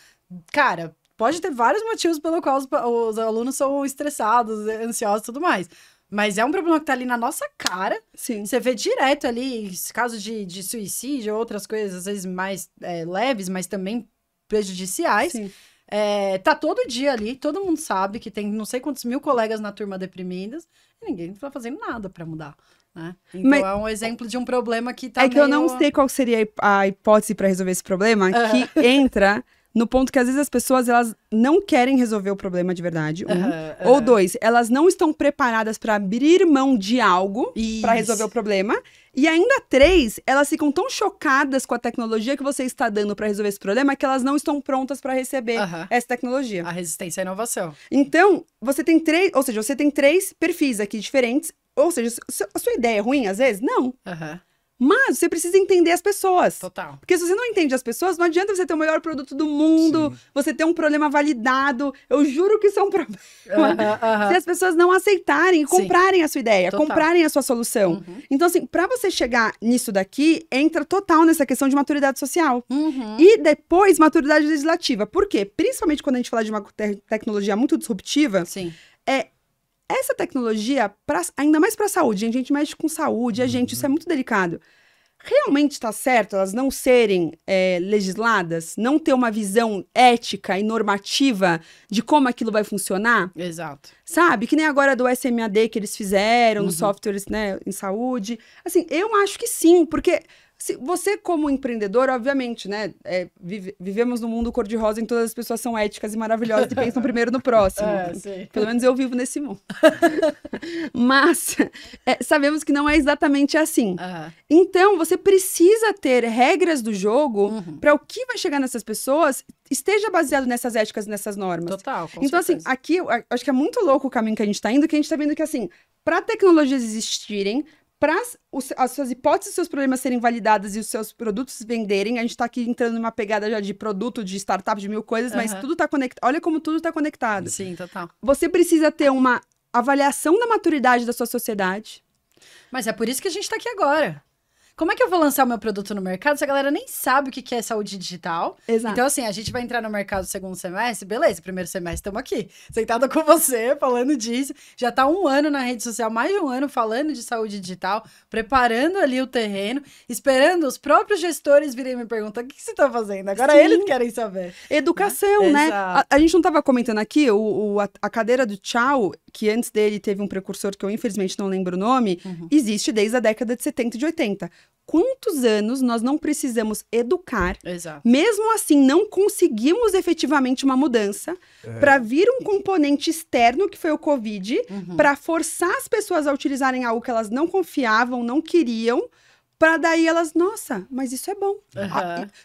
cara, pode ter vários motivos pelo qual os alunos são estressados, ansiosos e tudo mais. Mas é um problema que tá ali na nossa cara. Sim. Você vê direto ali casos de suicídio, outras coisas, às vezes mais leves, mas também prejudiciais. Sim. Tá todo dia ali, todo mundo sabe que tem não sei quantos mil colegas na turma deprimidas e ninguém tá fazendo nada pra mudar, né? Então é um exemplo de um problema que tá que eu não sei qual seria a hipótese pra resolver esse problema, que entra no ponto que às vezes as pessoas, elas não querem resolver o problema de verdade, ou dois, elas não estão preparadas pra abrir mão de algo pra resolver o problema, e ainda três, elas ficam tão chocadas com a tecnologia que você está dando pra resolver esse problema que elas não estão prontas pra receber essa tecnologia. A resistência à inovação. Então, você tem três perfis aqui diferentes, ou seja, a sua ideia é ruim às vezes? Não. Mas você precisa entender as pessoas. Total. Porque se você não entende as pessoas, não adianta você ter o melhor produto do mundo, você ter um problema validado. Eu juro que isso é um problema. Se as pessoas não aceitarem e comprarem a sua ideia, comprarem a sua solução. Então, assim, pra você chegar nisso daqui, entra total nessa questão de maturidade social. E depois, maturidade legislativa. Por quê? Principalmente quando a gente fala de uma tecnologia muito disruptiva, essa tecnologia, ainda mais para a saúde, a gente mexe com saúde, isso é muito delicado. Realmente está certo elas não serem legisladas, não ter uma visão ética e normativa de como aquilo vai funcionar? Exato. Sabe? Que nem agora do SMAD que eles fizeram, nos softwares, né, em saúde. Assim, eu acho que sim, porque você como empreendedor, obviamente, né, vivemos num mundo cor-de-rosa em que todas as pessoas são éticas e maravilhosas e pensam primeiro no próximo. Pelo menos eu vivo nesse mundo. Mas sabemos que não é exatamente assim. Então, você precisa ter regras do jogo para o que vai chegar nessas pessoas esteja baseado nessas éticas, nessas normas. Total, com então, certeza. assim, aqui, eu acho que é muito louco o caminho que a gente está indo, que a gente está vendo que, assim, para tecnologias existirem, para as suas hipóteses, seus problemas serem validados e os seus produtos venderem, a gente tá aqui entrando numa pegada já de produto, de startup, de mil coisas, mas tudo tá conectado. Olha como tudo tá conectado. Sim, total. Você precisa ter uma avaliação da maturidade da sua sociedade. Mas é por isso que a gente tá aqui agora. Como é que eu vou lançar o meu produto no mercado se a galera nem sabe o que é saúde digital? Exato. Então, assim, a gente vai entrar no mercado no segundo semestre, beleza, primeiro semestre estamos aqui, sentada com você, falando disso. Já tá 1 ano na rede social, mais de 1 ano falando de saúde digital, preparando ali o terreno, esperando os próprios gestores virem me perguntar o que você tá fazendo. Agora eles querem saber. Educação, né? Exato. A gente não tava comentando aqui, a cadeira do Tchau, que antes dele teve um precursor que eu infelizmente não lembro o nome, existe desde a década de 70 e de 80. Quantos anos nós não precisamos educar? Exato. Mesmo assim, não conseguimos efetivamente uma mudança para vir um componente externo, que foi o Covid, para forçar as pessoas a utilizarem algo que elas não confiavam, não queriam, para daí elas, nossa, mas isso é bom.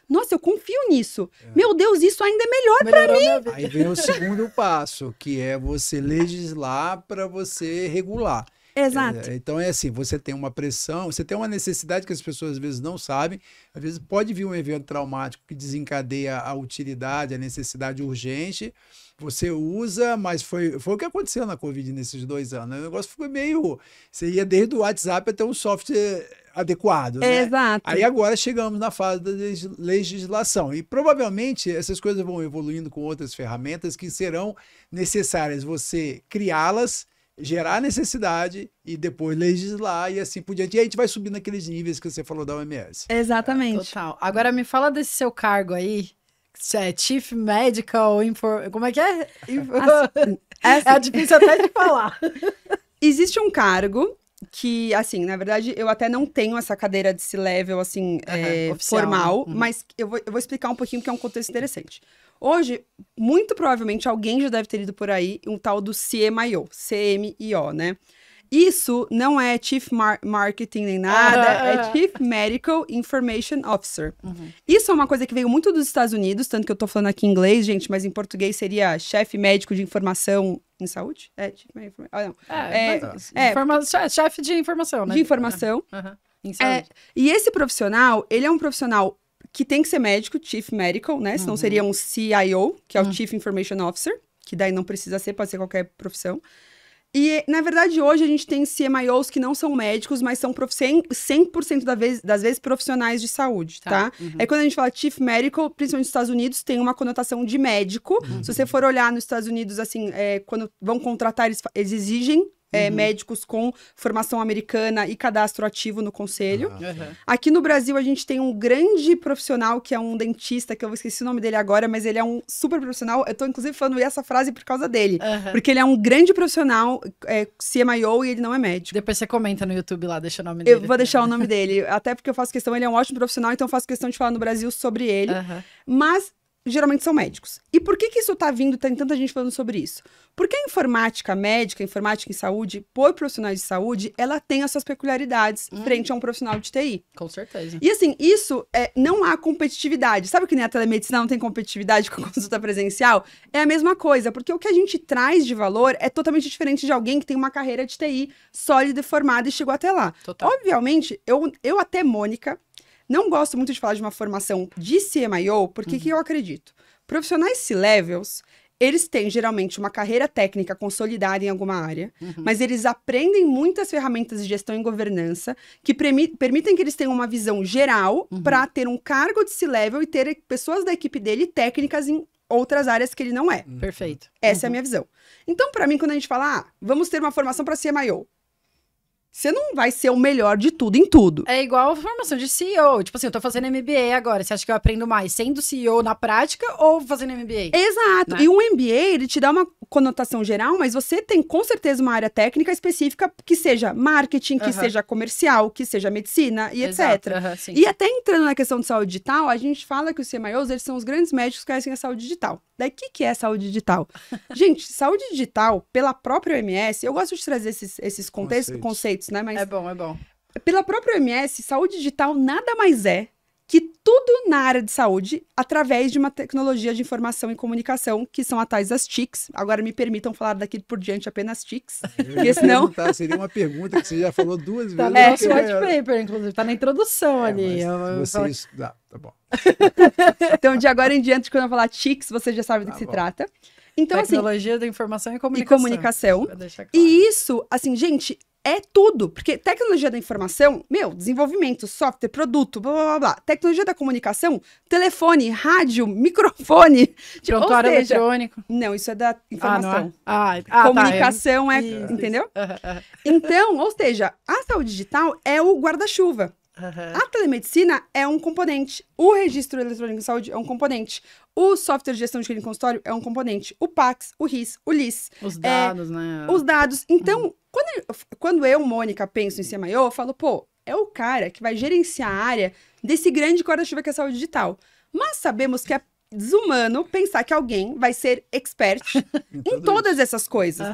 Nossa, eu confio nisso. Meu Deus, isso ainda é melhor para mim. Aí vem o segundo passo, que é você legislar para você regular. Exato. Então é assim, você tem uma pressão, você tem uma necessidade que as pessoas às vezes não sabem, às vezes pode vir um evento traumático que desencadeia a utilidade, a necessidade urgente, você usa, mas foi o que aconteceu na Covid nesses 2 anos, né? O negócio foi meio, você ia desde o WhatsApp até um software adequado, né? Exato. Aí agora chegamos na fase da legislação e provavelmente essas coisas vão evoluindo com outras ferramentas que serão necessárias você criá-las, gerar necessidade e depois legislar e assim por diante. E a gente vai subir naqueles níveis que você falou da OMS. Exatamente. Total. Agora me fala desse seu cargo aí. Chief Medical Como é que é? É difícil até de falar. Existe um cargo que, assim, na verdade, eu até não tenho essa cadeira de C-level, assim, oficial, formal, né? mas eu vou explicar um pouquinho porque é um contexto interessante. Hoje, muito provavelmente, alguém já deve ter ido por aí um tal do CMIO, CMIO, né? Isso não é Chief Marketing nem nada, é Chief Medical Information Officer. Isso é uma coisa que veio muito dos Estados Unidos, tanto que eu tô falando aqui em inglês, gente, mas em português seria chefe médico de informação em saúde? Chief Medical Chefe de informação, né? De informação. Em saúde. E esse profissional, ele é um profissional que tem que ser médico, Chief Medical, né? Senão seria um CIO, que é o Chief Information Officer, que daí não precisa ser, pode ser qualquer profissão. E, na verdade, hoje a gente tem CMIOs que não são médicos, mas são 100% das vezes profissionais de saúde, tá? Aí quando a gente fala Chief Medical, principalmente nos Estados Unidos, tem uma conotação de médico. Se você for olhar nos Estados Unidos, assim, quando vão contratar, eles exigem médicos com formação americana e cadastro ativo no conselho. Aqui no Brasil, a gente tem um grande profissional, que é um dentista, que eu esqueci o nome dele agora, mas ele é um super profissional. Eu tô, inclusive, falando essa frase por causa dele. Porque ele é um grande profissional, CMIO, e ele não é médico. Depois você comenta no YouTube lá, deixa o nome dele. Eu vou deixar o nome dele, até porque eu faço questão, ele é um ótimo profissional, então eu faço questão de falar no Brasil sobre ele. Mas geralmente são médicos. E por que isso tá vindo, tem tanta gente falando sobre isso? Porque a informática médica, a informática em saúde, por profissionais de saúde, ela tem as suas peculiaridades frente a um profissional de TI. Com certeza. E assim, isso não há competitividade. Sabe que nem a telemedicina não tem competitividade com a consulta presencial? É a mesma coisa, porque o que a gente traz de valor é totalmente diferente de alguém que tem uma carreira de TI sólida e formada e chegou até lá. Total. Obviamente, eu até, Mônica, não gosto muito de falar de uma formação de CMIO, porque que eu acredito? Profissionais C-levels, eles têm geralmente uma carreira técnica consolidada em alguma área, mas eles aprendem muitas ferramentas de gestão e governança que permitem que eles tenham uma visão geral para ter um cargo de C-level e ter pessoas da equipe dele técnicas em outras áreas que ele não é. Perfeito. Essa é a minha visão. Então, para mim, quando a gente fala, vamos ter uma formação para CMIO, você não vai ser o melhor de tudo em tudo. É igual a formação de CEO. Tipo assim, eu tô fazendo MBA agora. Você acha que eu aprendo mais sendo CEO na prática ou fazendo MBA? Exato. Né? E um MBA, ele te dá uma conotação geral, mas você tem com certeza uma área técnica específica que seja marketing, que seja comercial, que seja medicina e Exato. etc. Sim. E até entrando na questão de saúde digital, a gente fala que os CMIOs, eles são os grandes médicos que conhecem a saúde digital. Daí, o que é saúde digital? Gente, saúde digital, pela própria OMS, eu gosto de trazer esses conceitos, né? Mas É bom. pela própria OMS, saúde digital nada mais é que tudo na área de saúde através de uma tecnologia de informação e comunicação, que são as tais das TICs. Agora me permitam falar daqui por diante apenas TICs, porque senão... Seria uma pergunta que você já falou 2 vezes. Tá no nosso white paper, inclusive. Tá na introdução ali. Tá bom. Então, de agora em diante, quando eu falar TICs, você já sabe do que se trata. Então, Tecnologia da informação e comunicação. E isso, assim, gente... É tudo, porque tecnologia da informação, desenvolvimento, software, produto, blá, blá, blá. Tecnologia da comunicação, telefone, rádio, microfone. Prontuário eletrônico. Não, isso é da informação. Comunicação entendeu? Então, ou seja, a saúde digital é o guarda-chuva. A telemedicina é um componente. O registro eletrônico de saúde é um componente. O software de gestão de clínica e consultório é um componente. O PACS, o RIS, o LIS. Os dados, né? Os dados. Então, quando eu, Mônica, penso em CMIO, eu falo, é o cara que vai gerenciar a área desse grande guarda-chuva que é a saúde digital. Mas sabemos que é desumano pensar que alguém vai ser expert em todas essas coisas.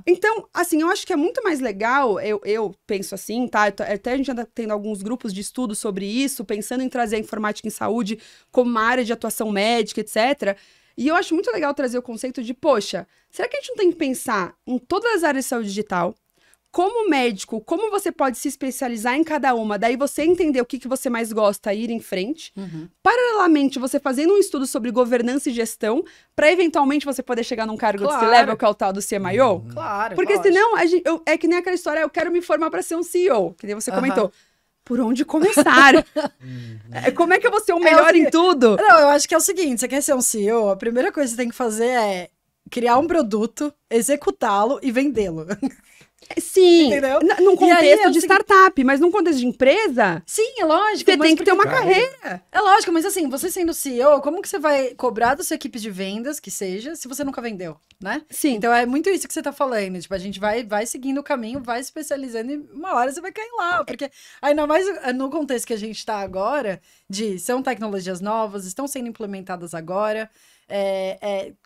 Então, assim, eu acho que é muito mais legal, eu penso assim, tá? Até a gente anda tendo alguns grupos de estudo sobre isso, pensando em trazer a informática em saúde como uma área de atuação médica, etc. E eu acho muito legal trazer o conceito de, poxa, será que a gente não tem que pensar em todas as áreas de saúde digital, como médico, como você pode se especializar em cada uma, daí você entender o que você mais gosta e ir em frente. Paralelamente, você fazendo um estudo sobre governança e gestão, para eventualmente você poder chegar num cargo de C-level, que é o tal do CMIO. Claro, porque senão, é que nem aquela história, eu quero me formar para ser um CEO, que nem você comentou. Por onde começar? Como é que eu vou ser o melhor em tudo? Não, eu acho que é o seguinte, você quer ser um CEO, a primeira coisa que você tem que fazer é criar um produto, executá-lo e vendê-lo. Sim, entendeu? Num contexto de startup, mas num contexto de empresa... Sim, é lógico. Você tem que ter uma carreira. É lógico, mas assim, você sendo CEO, como que você vai cobrar da sua equipe de vendas, que seja, se você nunca vendeu, né? Sim. Então é muito isso que você tá falando. Tipo, a gente vai seguindo o caminho, vai se especializando e uma hora você vai cair lá. Porque ainda mais no contexto que a gente tá agora, são tecnologias novas, estão sendo implementadas agora.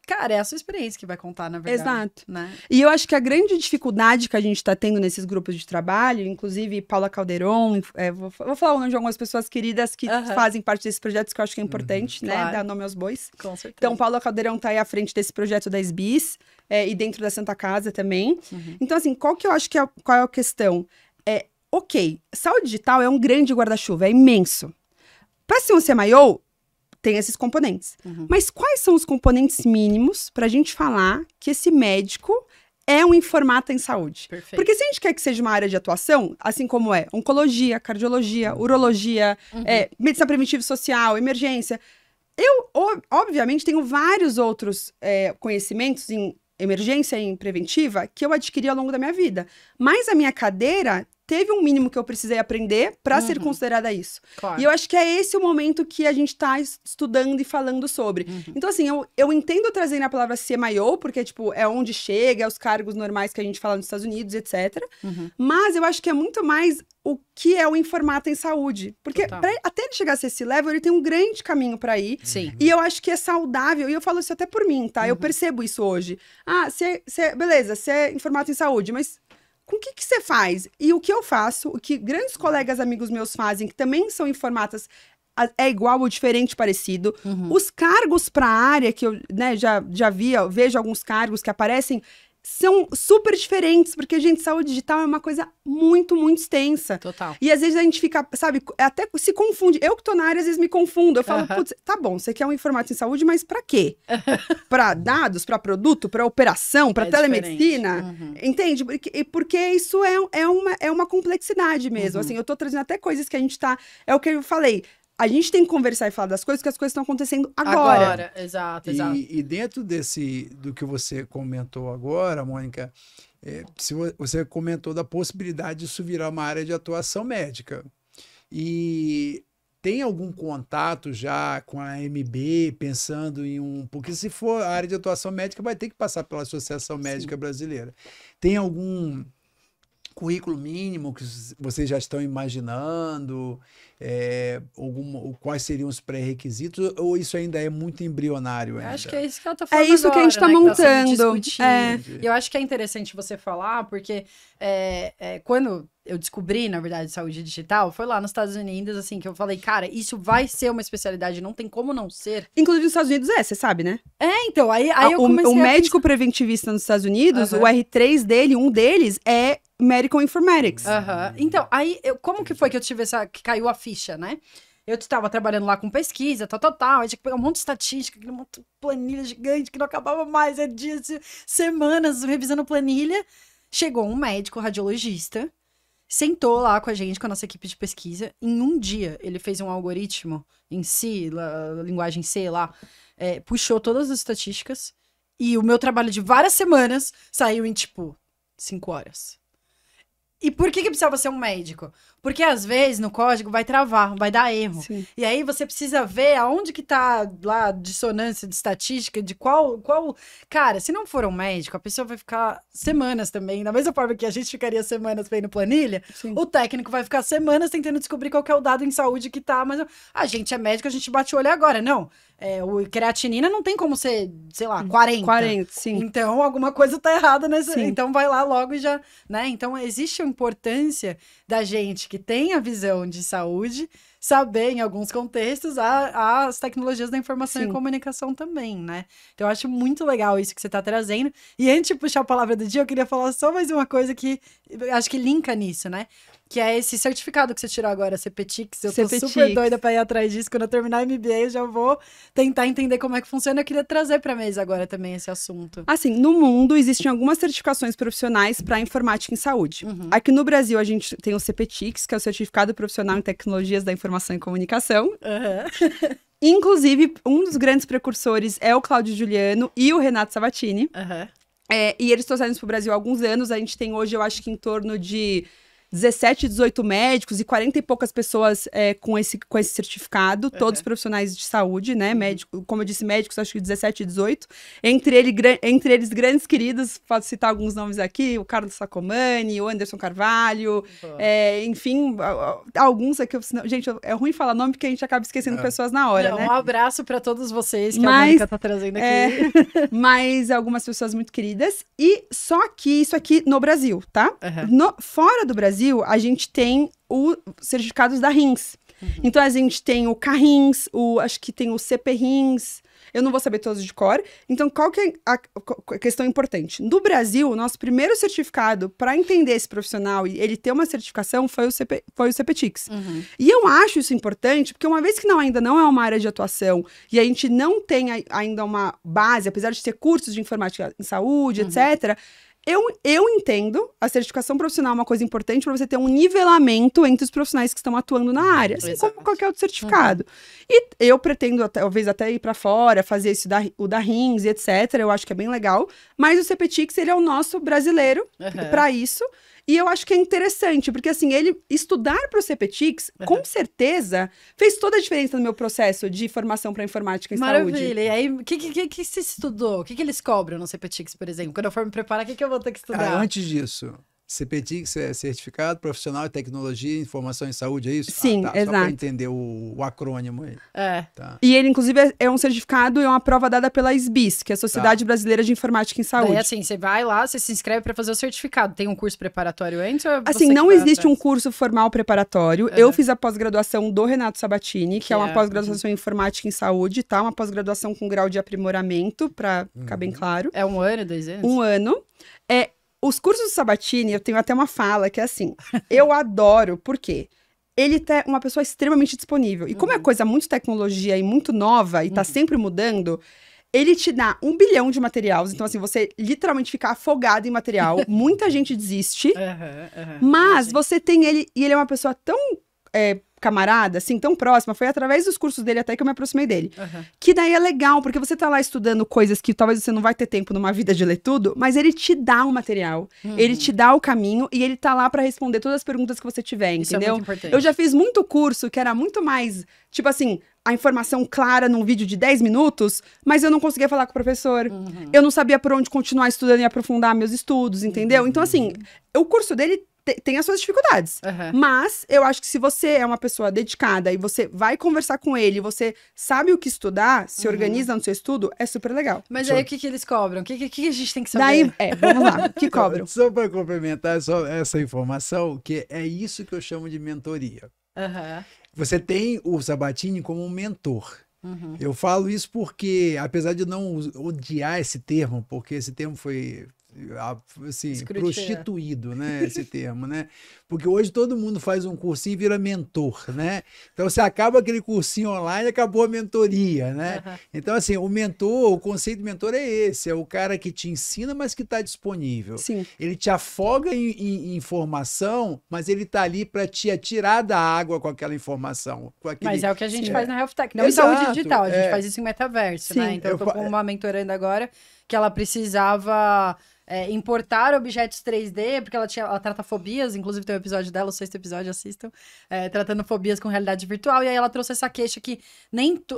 Cara, é a sua experiência que vai contar, na verdade. Exato. Né? E eu acho que a grande dificuldade que a gente está tendo nesses grupos de trabalho, inclusive Paula Calderon, vou falar o nome de algumas pessoas queridas que fazem parte desses projetos, que eu acho que é importante, né? Claro. Dar nome aos bois. Com certeza. Então, Paula Calderon está aí à frente desse projeto da SBIS e dentro da Santa Casa também. Então, assim, qual é a questão? Ok, saúde digital é um grande guarda-chuva, é imenso. Para ser um CMIO, tem esses componentes. Mas quais são os componentes mínimos para a gente falar que esse médico é um informata em saúde? Perfeito. Porque se a gente quer que seja uma área de atuação, assim como é oncologia, cardiologia, urologia, medicina preventiva e social, emergência, eu, obviamente, tenho vários outros conhecimentos em emergência e em preventiva que eu adquiri ao longo da minha vida. Mas a minha cadeira teve um mínimo que eu precisei aprender para ser considerada isso. Claro. E eu acho que é esse o momento que a gente está estudando e falando sobre. Então, assim, eu entendo trazer a palavra CMIO, porque, tipo, é onde chega, é os cargos normais que a gente fala nos Estados Unidos, etc. Mas eu acho que é muito mais o que é o informata em saúde. Porque até ele chegar a ser esse level, ele tem um grande caminho para ir. Sim. E eu acho que é saudável, e eu falo isso até por mim, tá? Eu percebo isso hoje. Beleza, você é informata em saúde, mas com o que você faz? E o que eu faço, o que grandes colegas, amigos meus fazem, que também são informatas, é igual ou diferente, parecido. Os cargos para a área, que eu já vejo alguns cargos que aparecem, são super diferentes, porque, gente, saúde digital é uma coisa muito, muito extensa. Total. E às vezes a gente fica, sabe, até se confunde. Eu que tô na área, às vezes me confundo. Eu falo, putz, tá bom, você quer um informático em saúde, mas pra quê? Pra dados, pra produto, pra operação, pra telemedicina? Entende? Porque isso é uma complexidade mesmo. Assim, eu tô trazendo até coisas que a gente tá... É o que eu falei. A gente tem que conversar e falar das coisas, porque as coisas estão acontecendo agora. Exato. E dentro do que você comentou agora, Mônica, se você comentou da possibilidade disso virar uma área de atuação médica. E tem algum contato já com a AMB, pensando em porque se for a área de atuação médica, vai ter que passar pela Associação Médica Brasileira. Tem algum currículo mínimo que vocês já estão imaginando? Quais seriam os pré-requisitos? Ou isso ainda é muito embrionário ainda? Acho que é isso que ela tá falando. É isso agora, que a gente está montando. E eu acho que é interessante você falar, porque quando eu descobri, na verdade, saúde digital, foi lá nos Estados Unidos, assim, que eu falei, cara, isso vai ser uma especialidade, não tem como não ser. Inclusive nos Estados Unidos você sabe, né? Então, aí eu comecei o médico preventivista nos Estados Unidos, o R3 dele, um deles é Medical Informatics. Então, aí, como que foi que eu tive que caiu a ficha, né? Eu estava trabalhando lá com pesquisa, aí tinha que pegar um monte de estatística, um monte de planilha gigante que não acabava mais, dias, semanas revisando planilha. Chegou um médico radiologista, sentou lá com a gente, com a nossa equipe de pesquisa. Em um dia, ele fez um algoritmo em C, linguagem C lá, puxou todas as estatísticas, e o meu trabalho de várias semanas saiu em, 5 horas. E por que precisava ser um médico? Porque, às vezes, no código vai travar, vai dar erro. Sim. E aí, você precisa ver aonde que tá lá a dissonância de estatística, de qual... Cara, se não for um médico, a pessoa vai ficar semanas também. Da mesma forma que a gente ficaria semanas vendo planilha, o técnico vai ficar semanas tentando descobrir qual que é o dado em saúde que tá. Mas a gente é médico, a gente bate o olho agora. Não, o creatinina não tem como ser, sei lá, 40. 40, sim. Então, alguma coisa tá errada nessa... Sim. Então, vai lá logo e já... né? Então, existe a importância da gente que tem a visão de saúde saber, em alguns contextos, as tecnologias da informação Sim. e comunicação também, né? Então, eu acho muito legal isso que você tá trazendo. E antes de puxar a palavra do dia, eu queria falar só mais uma coisa que eu acho que linka nisso, né? Que é esse certificado que você tirou agora, CPTIX. Eu tô CPTIX. super doida pra ir atrás disso. Quando eu terminar o MBA, eu já vou tentar entender como é que funciona. Eu queria trazer pra mesa agora também esse assunto. Assim, no mundo existem algumas certificações profissionais para informática em saúde. Aqui no Brasil a gente tem o CPTIX, que é o Certificado Profissional em Tecnologias da Informação e Comunicação. Aham. Inclusive, um dos grandes precursores é o Cláudio Juliano e o Renato Sabatini. Aham. E eles trouxeram isso para o Brasil há alguns anos. A gente tem hoje, eu acho que em torno de 17, 18 médicos e 40 e poucas pessoas com esse certificado, todos profissionais de saúde, né? Médico, como eu disse, médicos, acho que 17 e 18. Entre eles, grandes queridos, posso citar alguns nomes aqui, o Carlos Sacomani, o Anderson Carvalho, enfim, alguns aqui. Gente, é ruim falar nome porque a gente acaba esquecendo pessoas na hora, né? Um abraço pra todos vocês que a Mônica tá trazendo aqui. Mas algumas pessoas muito queridas. E só que isso aqui no Brasil, tá? Fora do Brasil, a gente tem os certificados da RINS. Então, a gente tem o CARRINS, acho que tem o CPRINS, eu não vou saber todos de cor. Então, qual que é a questão importante? No Brasil, o nosso primeiro certificado para entender esse profissional e ele ter uma certificação foi o CPTIX. E eu acho isso importante, porque uma vez que ainda não é uma área de atuação e a gente não tem ainda uma base, apesar de ter cursos de informática em saúde, etc., eu entendo a certificação profissional é uma coisa importante para você ter um nivelamento entre os profissionais que estão atuando na área, assim como qualquer outro certificado. E eu pretendo, talvez, até ir para fora, fazer o da RINS e etc. Eu acho que é bem legal. Mas o CPTIX, ele é o nosso brasileiro para isso. E eu acho que é interessante, porque assim, ele estudar para o CPTIX, com certeza, fez toda a diferença no meu processo de formação para informática em saúde. Maravilha. E aí, o que você estudou? O que eles cobram no CPTIX, por exemplo? Quando eu for me preparar, o que eu vou ter que estudar? Antes disso, CPTIX é Certificado Profissional em Tecnologia e Informação em Saúde, é isso? Sim, exato. Só para entender o acrônimo aí. Tá. E ele, inclusive, é um certificado e é uma prova dada pela SBIS, que é a Sociedade Brasileira de Informática em Saúde. Daí, assim, você vai lá, você se inscreve para fazer o certificado. Tem um curso preparatório antes? Ou assim, não existe um curso formal preparatório. Eu fiz a pós-graduação do Renato Sabatini, que é uma pós-graduação em Informática em Saúde, tá? Uma pós-graduação com grau de aprimoramento, para ficar bem claro. É 1 ano, 2 anos? 1 ano. Os cursos do Sabatini, eu tenho até uma fala que é assim, eu adoro, por quê? Ele é uma pessoa extremamente disponível. E como é coisa muito tecnologia e muito nova e tá sempre mudando, ele te dá 1 bilhão de materiais. Então, assim, você literalmente fica afogado em material. Muita gente desiste. Mas você tem ele... E ele é uma pessoa tão camarada, assim, tão próxima. Foi através dos cursos dele até que eu me aproximei dele. Que daí é legal, porque você tá lá estudando coisas que talvez você não vai ter tempo numa vida de ler tudo, mas ele te dá um material. Ele te dá o caminho e ele tá lá pra responder todas as perguntas que você tiver, entendeu? Isso é muito importante. Eu já fiz muito curso que era muito mais, tipo assim, a informação clara num vídeo de 10 minutos, mas eu não conseguia falar com o professor. Eu não sabia por onde continuar estudando e aprofundar meus estudos, entendeu? Então, assim, o curso dele tem as suas dificuldades. Mas eu acho que se você é uma pessoa dedicada e você vai conversar com ele, você sabe o que estudar, se organiza no seu estudo, é super legal. Mas aí o que eles cobram? O que a gente tem que saber? Daí, vamos lá, o que cobram? Só para complementar essa informação, que é isso que eu chamo de mentoria. Você tem o Sabatini como um mentor. Eu falo isso porque, apesar de não odiar esse termo, porque esse termo foi... assim, prostituído, né, esse termo, né? Porque hoje todo mundo faz um cursinho e vira mentor, né? Então você acaba aquele cursinho online e acabou a mentoria, né? Então, assim, o conceito de mentor é esse, é o cara que te ensina, mas que está disponível. Sim. Ele te afoga em informação, mas ele está ali para te tirar da água com aquela informação. Mas é o que a gente faz na Health Tech, não em saúde digital, a gente faz isso em metaverso, né? Então eu tô com uma mentoranda agora que ela precisava... importar objetos 3D, porque ela trata fobias, inclusive tem um episódio dela, o 6º episódio, assistam, tratando fobias com realidade virtual, e aí ela trouxe essa queixa que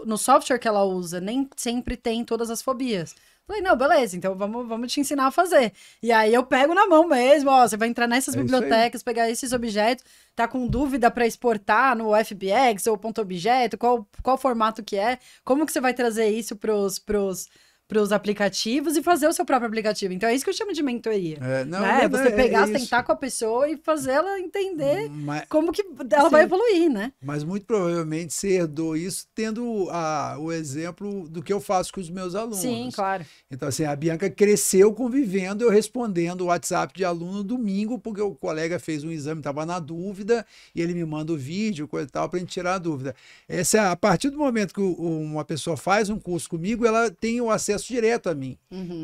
no software que ela usa, nem sempre tem todas as fobias. Falei, não, beleza, então vamos te ensinar a fazer. E aí eu pego na mão mesmo, ó, você vai entrar nessas bibliotecas, pegar esses objetos, tá com dúvida para exportar no FBX ou .objeto, qual formato que é, como que você vai trazer isso pros pros aplicativos e fazer o seu próprio aplicativo. Então é isso que eu chamo de mentoria. Não, né? Você pegar, isso. sentar com a pessoa e fazer ela entender Mas- como que ela vai evoluir, né? Mas muito provavelmente você herdou isso tendo o exemplo do que eu faço com os meus alunos. Sim, claro. Então, assim, a Bianca cresceu convivendo, eu respondendo o WhatsApp de aluno domingo, porque o colega fez um exame, estava na dúvida, e ele me manda o vídeo, coisa e tal, para a gente tirar a dúvida. A partir do momento que uma pessoa faz um curso comigo, ela tem o acesso direto a mim.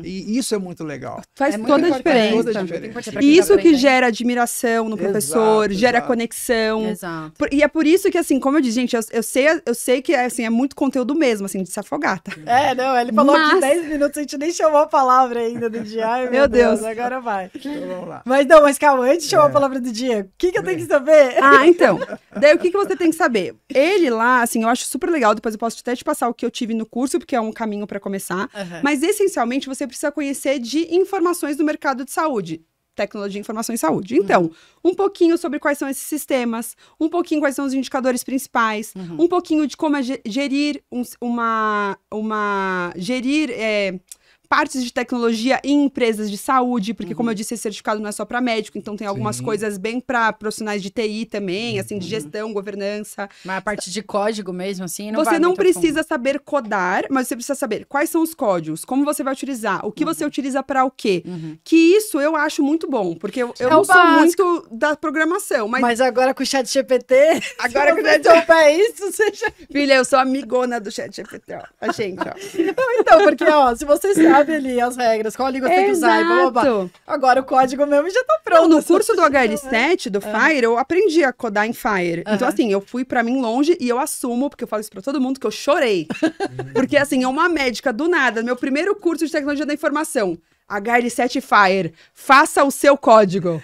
E isso é muito legal. Faz É muito toda a importante. diferença. Toda a diferença. Pra E quem tá isso que aprendendo. gera admiração no professor, Exato, gera exato. conexão. Exato. E é por isso que, assim, como eu disse, gente, eu sei que assim, é muito conteúdo mesmo, assim, de se afogar, tá? Não, ele falou Mas- que 10 minutos, a gente nem chamou a palavra ainda do dia. Ai, Meu Deus. agora vai. Então, vamos lá. Mas calma, antes de chamar a palavra do dia, o que eu tenho que saber? Ah, então. Daí o que você tem que saber? Ele lá, assim, eu acho super legal, depois eu posso até te passar o que eu tive no curso, porque é um caminho para começar. Aham. Mas essencialmente você precisa conhecer de informações do mercado de saúde. Tecnologia, informação e saúde. Então, um pouquinho sobre quais são esses sistemas, um pouquinho quais são os indicadores principais, um pouquinho de como é gerir partes de tecnologia em empresas de saúde, porque, como eu disse, esse certificado não é só para médico, então tem algumas Sim. coisas bem para profissionais de TI também, assim, de gestão, governança. Mas a parte de código mesmo, assim, não Você vai não muito a fundo. precisa saber codar, mas você precisa saber quais são os códigos, como você vai utilizar, o que você utiliza para o quê. Que isso eu acho muito bom, porque eu É não o sou básico. muito da programação, mas Agora com o chat GPT, Agora se com o você souber isso, você já... filha, eu sou amigona do ChatGPT, ó. A gente, ó. Então, porque, ó, se você sabe ali as regras, qual língua você tem que usar e blá, blá, blá. Exato. Agora o código mesmo já tá Não, pronto. no curso do HL7, do Fire, eu aprendi a codar em Fire. Então, assim, eu fui pra mim longe e eu assumo, porque eu falo isso pra todo mundo, que eu chorei. Porque, assim, é uma médica do nada, meu primeiro curso de tecnologia da informação. HL7 Fire, faça o seu código.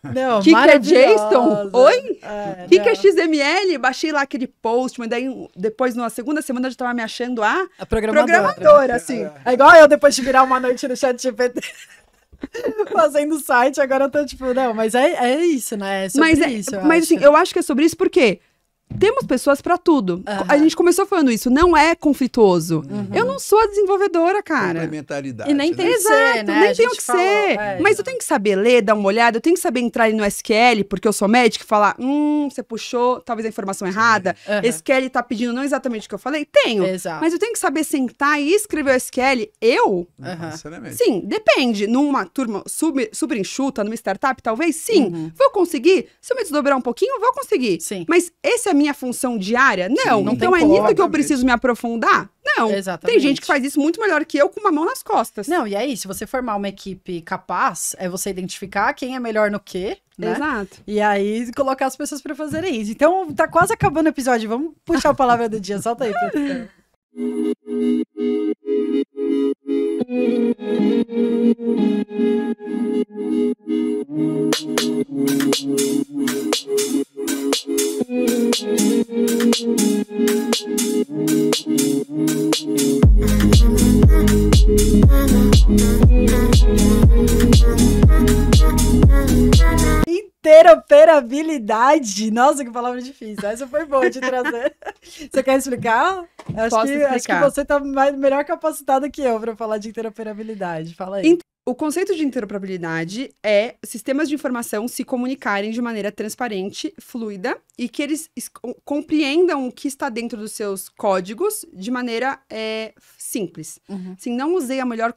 Não, O que é maravilhosa. JSON? Oi? O que é não. XML? Baixei lá aquele post, mas daí depois, na segunda semana, eu já tava me achando a A programadora. programadora, assim. É igual eu depois de virar uma noite no chat GPT fazendo site, agora eu tô tipo, não, mas é isso, né? É sobre isso, Mas assim, eu acho que é sobre isso porque temos pessoas pra tudo. A gente começou falando isso, não é conflituoso. Eu não sou a desenvolvedora, cara. Complementaridade. E nem né? tem que ser, Exato, né? nem A tenho gente que falou, ser. Mas eu tenho que saber ler, dar uma olhada, eu tenho que saber entrar ali no SQL, porque eu sou médica, e falar, você puxou talvez a informação errada, SQL tá pedindo não exatamente o que eu falei? Tenho. Exato. Mas eu tenho que saber sentar e escrever o SQL. Eu? Não necessariamente. Sim, depende. Numa turma super enxuta, numa startup, talvez sim. Vou conseguir? Se eu me desdobrar um pouquinho, vou conseguir. Sim. Mas essa é a minha função diária? Não. Não Então tem é nisso como. que eu preciso me aprofundar? Não. Exatamente. Tem gente que faz isso muito melhor que eu com uma mão nas costas. Não, e aí, se você formar uma equipe capaz, é você identificar quem é melhor no quê, né? Exato. E aí, colocar as pessoas pra fazerem isso. Então, tá quase acabando o episódio. Vamos puxar a palavra do dia. Solta aí, produção. Interoperabilidade. Nossa, que palavra difícil. Essa foi boa de trazer. Você quer explicar? Posso Acho que explicar. você tá melhor capacitada que eu para falar de interoperabilidade. Fala aí. O conceito de interoperabilidade é sistemas de informação se comunicarem de maneira transparente, fluida, e que eles compreendam o que está dentro dos seus códigos de maneira simples. Assim, não usei o melhor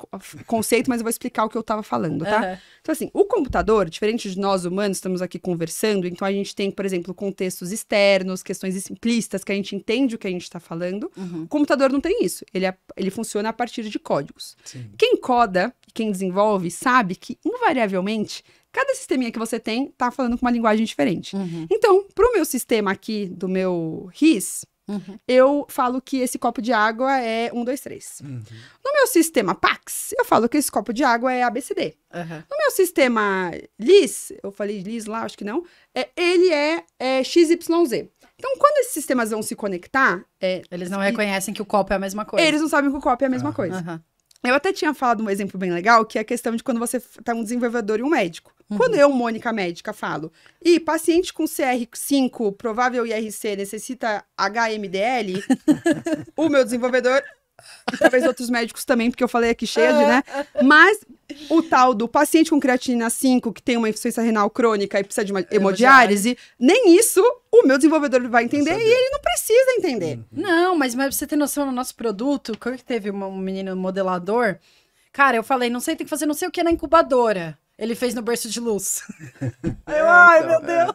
conceito, mas eu vou explicar o que eu estava falando, tá? Uhum. Então, assim, o computador, diferente de nós humanos, estamos aqui conversando, então a gente tem, por exemplo, contextos externos, questões simplistas, que a gente entende o que a gente está falando. O computador não tem isso. Ele funciona a partir de códigos. Sim. Quem coda, quem desenvolve, sabe que, invariavelmente, cada sisteminha que você tem tá falando com uma linguagem diferente. Então, pro meu sistema aqui, do meu RIS, eu falo que esse copo de água é 1, 2, 3. No meu sistema Pax, eu falo que esse copo de água é ABCD. No meu sistema LIS, eu falei LIS lá, acho que não, ele é XYZ. Então, quando esses sistemas vão se conectar, Eles não reconhecem que o copo é a mesma coisa. eles não sabem que o copo é a mesma coisa. Aham. Eu até tinha falado um exemplo bem legal, que é a questão de quando você tá um desenvolvedor e um médico. Quando eu, Mônica médica, falo, paciente com CR5, provável IRC, necessita HMDL, o meu desenvolvedor e talvez outros médicos também, porque eu falei aqui cheia de, né? Mas o tal do paciente com creatinina 5, que tem uma insuficiência renal crônica e precisa de uma hemodiálise, nem isso o meu desenvolvedor vai entender e ele não precisa entender. Não, mas pra você ter noção, no nosso produto, quando que teve um menino modelador, cara, eu falei, não sei, tem que fazer não sei o que na incubadora. Ele fez no berço de luz. Ai, meu Deus.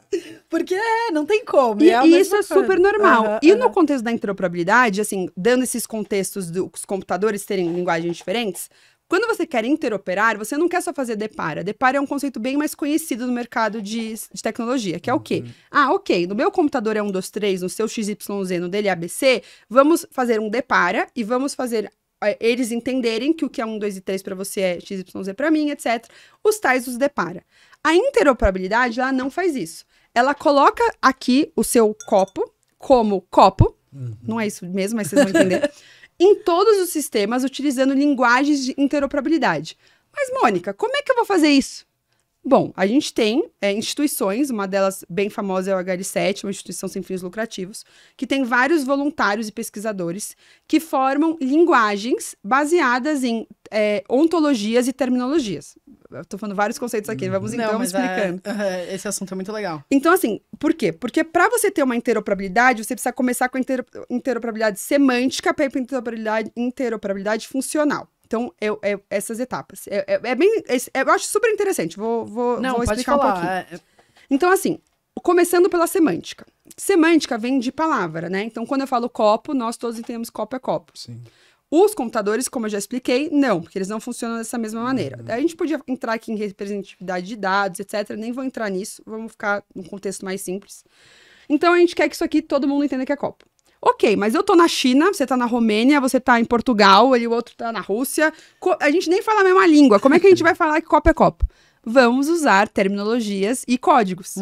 Porque não tem como. E isso é super normal. E no contexto da interoperabilidade, assim, dando esses contextos dos computadores terem linguagens diferentes, quando você quer interoperar, você não quer só fazer depara. Depara é um conceito bem mais conhecido no mercado de tecnologia, que é o quê? Ok, no meu computador é 1, 2, 3, no seu XYZ, no dele é ABC, vamos fazer um depara e vamos fazer eles entenderem que o que é 1, 2 e 3 para você é XYZ para mim, etc. Os tais os depara. A interoperabilidade, ela não faz isso. Ela coloca aqui o seu copo como copo, não é isso mesmo, mas vocês vão entender, em todos os sistemas, utilizando linguagens de interoperabilidade. Mas, Mônica, como é que eu vou fazer isso? Bom, a gente tem instituições, uma delas bem famosa é o HL7, uma instituição sem fins lucrativos, que tem vários voluntários e pesquisadores que formam linguagens baseadas em ontologias e terminologias. Eu tô falando vários conceitos aqui, vamos então explicando. Esse assunto é muito legal. Então, assim, por quê? Porque para você ter uma interoperabilidade, você precisa começar com a interoperabilidade semântica para ir para interoperabilidade funcional. Então, essas etapas. Eu acho super interessante. Vou explicar um pouquinho. Então, assim, começando pela semântica. Semântica vem de palavra, né? Então, quando eu falo copo, nós todos entendemos copo é copo. Sim. Os computadores, como eu já expliquei, não, porque eles não funcionam dessa mesma maneira. A gente podia entrar aqui em representatividade de dados, etc. Nem vou entrar nisso, vamos ficar num contexto mais simples. Então, a gente quer que isso aqui todo mundo entenda que é copo. Ok, mas eu tô na China, você tá na Romênia, você tá em Portugal, e o outro tá na Rússia. A gente nem fala a mesma língua. Como é que a gente vai falar que copo é copo? Vamos usar terminologias e códigos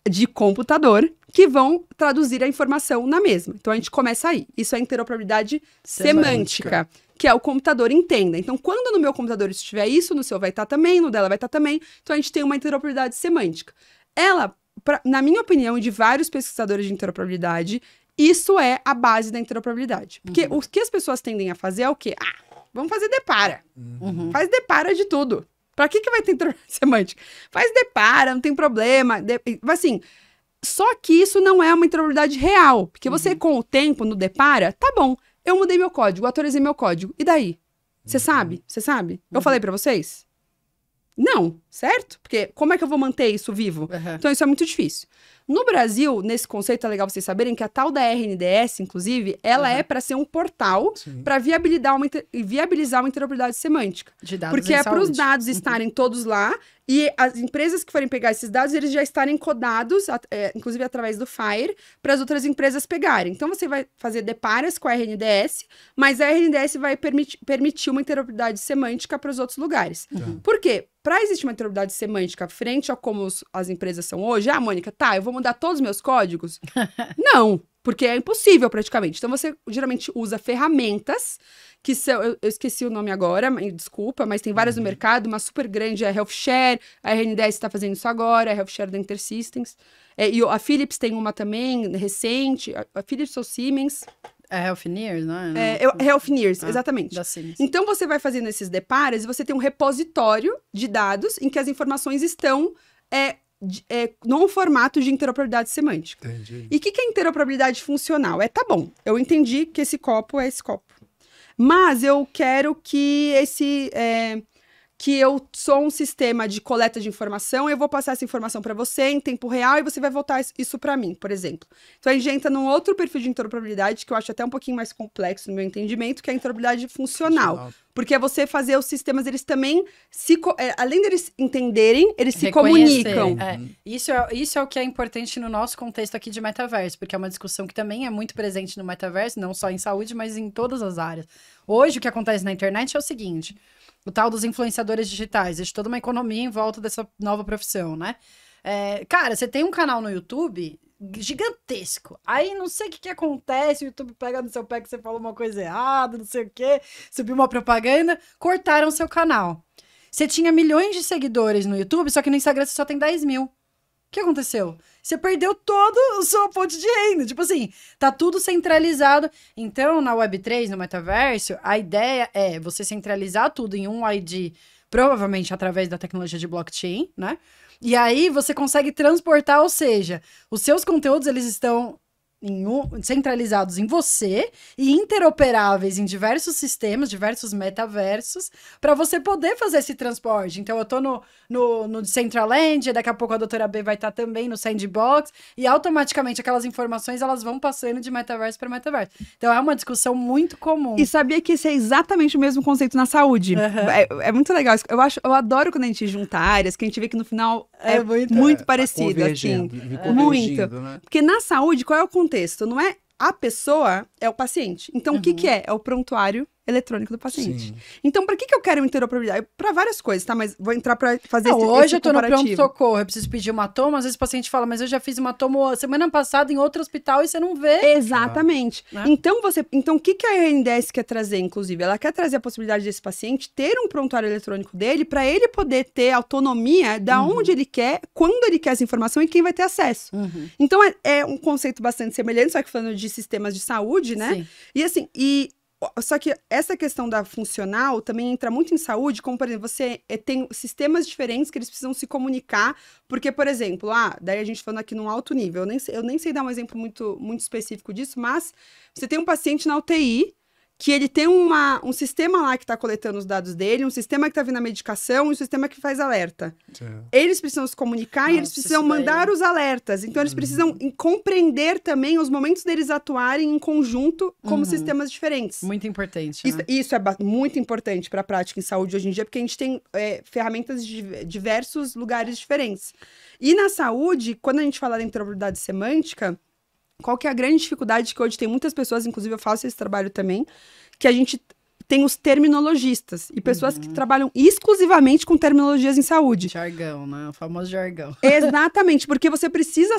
de computador que vão traduzir a informação na mesma. Então, a gente começa aí. Isso é interoperabilidade semântica, que é o computador entenda. Então, quando no meu computador estiver isso, no seu vai estar também, no dela vai estar também. Então, a gente tem uma interoperabilidade semântica. Ela, na minha opinião, e de vários pesquisadores de interoperabilidade, isso é a base da interoperabilidade. Porque o que as pessoas tendem a fazer é o quê? Vamos fazer depara. Faz depara de tudo. Pra que vai ter interoperabilidade semântica? Faz depara, não tem problema. Assim, só que isso não é uma interoperabilidade real. Porque você, com o tempo, no depara, tá bom, eu mudei meu código, atualizei meu código. E daí? Você sabe? Você sabe? Eu falei pra vocês? Não, certo? Porque como é que eu vou manter isso vivo? Então, isso é muito difícil. No Brasil, nesse conceito, é legal vocês saberem que a tal da RNDS, inclusive, ela é para ser um portal para viabilizar uma interoperabilidade semântica. De dados porque é para os dados estarem todos lá e as empresas que forem pegar esses dados, eles já estarem codados, inclusive através do FHIR, para as outras empresas pegarem. Então, você vai fazer deparas com a RNDS, mas a RNDS vai permitir uma interoperabilidade semântica para os outros lugares. Por quê? Para existir uma interoperabilidade semântica frente a como as empresas são hoje, Mônica, eu vou mudar todos os meus códigos? Não, porque é impossível praticamente. Então, você geralmente usa ferramentas, que são, eu esqueci o nome agora, desculpa, mas tem várias no mercado, uma super grande é a HealthShare, a RNDS está fazendo isso agora, a HealthShare da InterSystems, e a Philips tem uma também, recente, a Philips ou Siemens... É Healthineers, não é? Healthineers, exatamente. Então, você vai fazendo esses depares e você tem um repositório de dados em que as informações estão num formato de interoperabilidade semântica. Entendi. E o que é interoperabilidade funcional? Tá bom, eu entendi que esse copo é esse copo. Mas eu quero que que eu sou um sistema de coleta de informação, eu vou passar essa informação para você em tempo real e você vai voltar isso para mim, por exemplo. Então, a gente entra num outro perfil de interoperabilidade que eu acho até um pouquinho mais complexo no meu entendimento, que é a interoperabilidade funcional. Porque é você fazer os sistemas, eles também, além deles entenderem, eles se comunicam. Isso é o que é importante no nosso contexto aqui de metaverso, porque é uma discussão que também é muito presente no metaverso, não só em saúde, mas em todas as áreas. Hoje, o que acontece na internet é o seguinte... O tal dos influenciadores digitais. Existe toda uma economia em volta dessa nova profissão, né? Cara, você tem um canal no YouTube gigantesco. Aí não sei o que acontece, o YouTube pega no seu pé que você falou uma coisa errada, não sei o quê, subiu uma propaganda, cortaram seu canal. Você tinha milhões de seguidores no YouTube, só que no Instagram você só tem 10 mil. que aconteceu? Você perdeu todo a sua fonte de renda. Tipo assim, tá tudo centralizado. Então, na Web3, no metaverso, a ideia é você centralizar tudo em um ID, provavelmente através da tecnologia de blockchain, né? E aí você consegue transportar, ou seja, os seus conteúdos, eles estão centralizados em você e interoperáveis em diversos sistemas, diversos metaversos, para você poder fazer esse transporte. Então, eu tô no Decentraland, daqui a pouco a doutora B vai estar também no Sandbox, e automaticamente aquelas informações, elas vão passando de metaverso para metaverso. Então, é uma discussão muito comum. E sabia que esse é exatamente o mesmo conceito na saúde. É muito legal. Eu adoro quando a gente junta áreas, que a gente vê que no final é muito parecido. Assim. Muito. Né? Porque na saúde, qual é o contexto? Não é a pessoa, é o paciente. Então, o que é? É o prontuário eletrônico do paciente. Sim. Então, para que eu quero interoperabilidade? Para várias coisas, tá? Mas vou entrar para fazer esse hoje eu tô no comparativo. pronto-socorro, eu preciso pedir uma toma, às vezes o paciente fala, mas eu já fiz uma toma semana passada em outro hospital e você não vê. Exatamente. Então, o que a RNDS quer trazer, inclusive? Ela quer trazer a possibilidade desse paciente ter um prontuário eletrônico dele para ele poder ter autonomia da onde ele quer, quando ele quer essa informação e quem vai ter acesso. Então, é um conceito bastante semelhante, só que falando de sistemas de saúde, né? Sim. E assim, só que essa questão da funcional também entra muito em saúde, como, por exemplo, você tem sistemas diferentes que eles precisam se comunicar, porque, por exemplo, daí a gente falando aqui num alto nível, eu nem sei dar um exemplo muito, muito específico disso, mas você tem um paciente na UTI, que ele tem um sistema lá que está coletando os dados dele, um sistema que está vindo a medicação e um sistema que faz alerta. Eles precisam se comunicar e eles precisam mandar os alertas. Então, eles precisam compreender também os momentos deles atuarem em conjunto como sistemas diferentes. Muito importante, né? Isso é muito importante para a prática em saúde hoje em dia, porque a gente tem ferramentas de diversos lugares diferentes. E na saúde, quando a gente fala da interoperabilidade semântica, qual que é a grande dificuldade que hoje tem muitas pessoas, inclusive eu faço esse trabalho também, que a gente tem os terminologistas e pessoas que trabalham exclusivamente com terminologias em saúde. Jargão, né? O famoso jargão. Exatamente, porque você precisa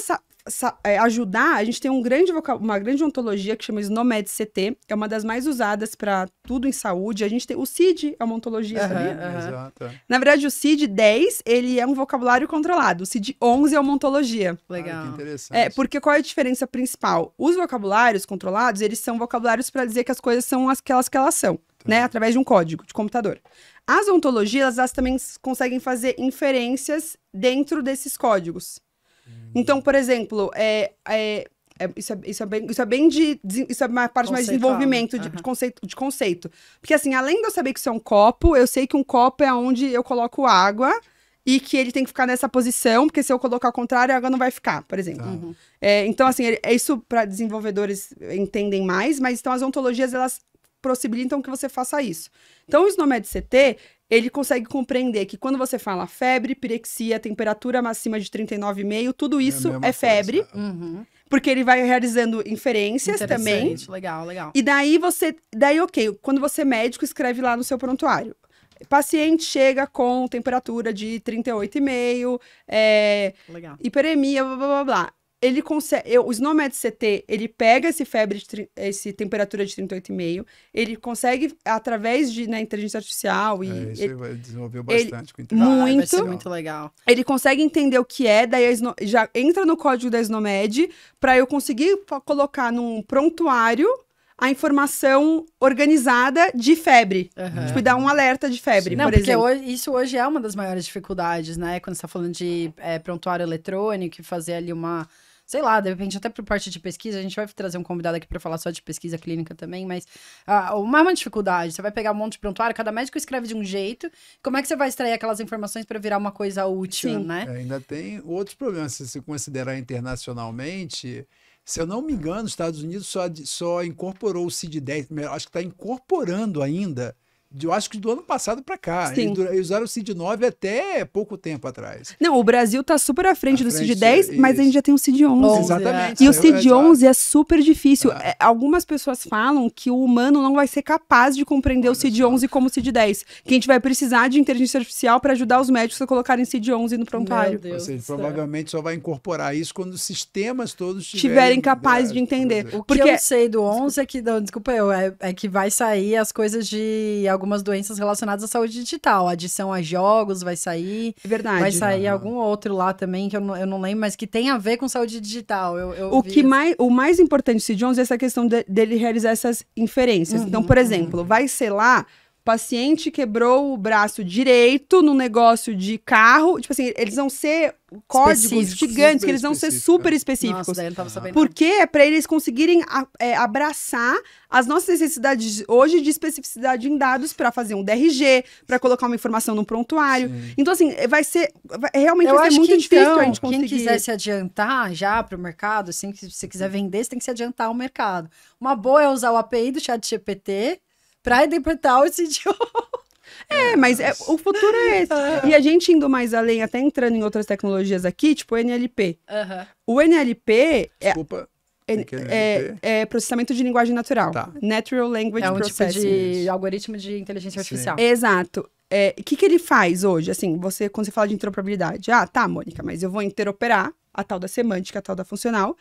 ajudar. A gente tem uma grande ontologia que chama SNOMED-CT, é uma das mais usadas para tudo em saúde. A gente tem o CID, é uma ontologia, sabia? Exato. Na verdade, o CID-10, ele é um vocabulário controlado. O CID-11 é uma ontologia. Legal. Que interessante. Porque qual é a diferença principal? Os vocabulários controlados, eles são vocabulários para dizer que as coisas são aquelas que elas são, né? Através de um código de computador. As ontologias, elas também conseguem fazer inferências dentro desses códigos. Então, por exemplo, isso é uma parte mais de desenvolvimento de conceito. Porque, assim, além de eu saber que isso é um copo, eu sei que um copo é onde eu coloco água e que ele tem que ficar nessa posição, porque se eu colocar ao contrário, a água não vai ficar, por exemplo. Então, assim, isso para desenvolvedores entendem mais, mas então as ontologias, elas possibilitam que você faça isso. Então, o SNOMED-CT, ele consegue compreender que quando você fala febre, pirexia, temperatura acima de 39,5, tudo isso é febre, porque ele vai realizando inferências também. Legal. E daí quando você é médico, escreve lá no seu prontuário. Paciente chega com temperatura de 38,5, hiperemia, blá, blá, blá, blá. Ele consegue, o SNOMED-CT, ele pega esse temperatura de 38,5, ele consegue, através de inteligência artificial... Isso ele vai desenvolver bastante com a inteligência. Vai ser muito legal. Ele consegue entender o que é, daí já entra no código da SNOMED, para eu conseguir colocar num prontuário a informação organizada de febre. Tipo, dar um alerta de febre, por exemplo. Porque isso hoje é uma das maiores dificuldades, né? Quando você tá falando de prontuário eletrônico, fazer ali uma... Sei lá, de repente até por parte de pesquisa, a gente vai trazer um convidado aqui para falar só de pesquisa clínica também, mas uma dificuldade, você vai pegar um monte de prontuário, cada médico escreve de um jeito, como é que você vai extrair aquelas informações para virar uma coisa útil, né? Ainda tem outros problemas, se você considerar internacionalmente, se eu não me engano, os Estados Unidos só incorporou o CID-10, acho que está incorporando ainda, eu acho que do ano passado para cá. Eles usaram o CID-9 até pouco tempo atrás. Não, o Brasil tá super à frente do CID-10, mas a gente já tem o CID-11. Exatamente. E o CID-11 é super difícil. Algumas pessoas falam que o humano não vai ser capaz de compreender o CID-11 como o CID-10. Que a gente vai precisar de inteligência artificial para ajudar os médicos a colocarem CID-11 no prontuário. Ou seja, provavelmente só vai incorporar isso quando os sistemas todos estiverem capazes de entender. O que eu sei do 11 é que, não, desculpa eu, é que vai sair as coisas de algumas algumas doenças relacionadas à saúde digital. Adição a jogos vai sair. Verdade. Vai sair algum outro lá também, que eu não lembro, mas que tem a ver com saúde digital. O mais importante, Steve Jones, é essa questão dele realizar essas inferências. Então, por exemplo, vai ser lá, paciente quebrou o braço direito no negócio de carro. Tipo assim, eles vão ser códigos gigantes, que eles vão ser super específicos. Nossa, daí eu não tava sabendo. Porque é para eles conseguirem abraçar as nossas necessidades hoje de especificidade em dados para fazer um DRG, para colocar uma informação no prontuário. Sim. Então, assim, realmente Eu vai ser acho muito que, difícil então, a gente conseguir. quem quiser se adiantar já para o mercado, assim, que se você quiser vender, você tem que se adiantar ao mercado. Uma boa é usar o API do ChatGPT para interpretar esse idioma. Mas o futuro é esse. E a gente indo mais além, até entrando em outras tecnologias aqui, tipo o NLP. O NLP Desculpa. é processamento de linguagem natural. Tá. Natural Language É um tipo Processing. de algoritmo de inteligência artificial. Exato. O que ele faz hoje? Assim, quando você fala de interoperabilidade. Ah, tá, Mônica, mas eu vou interoperar a tal da semântica, a tal da funcional.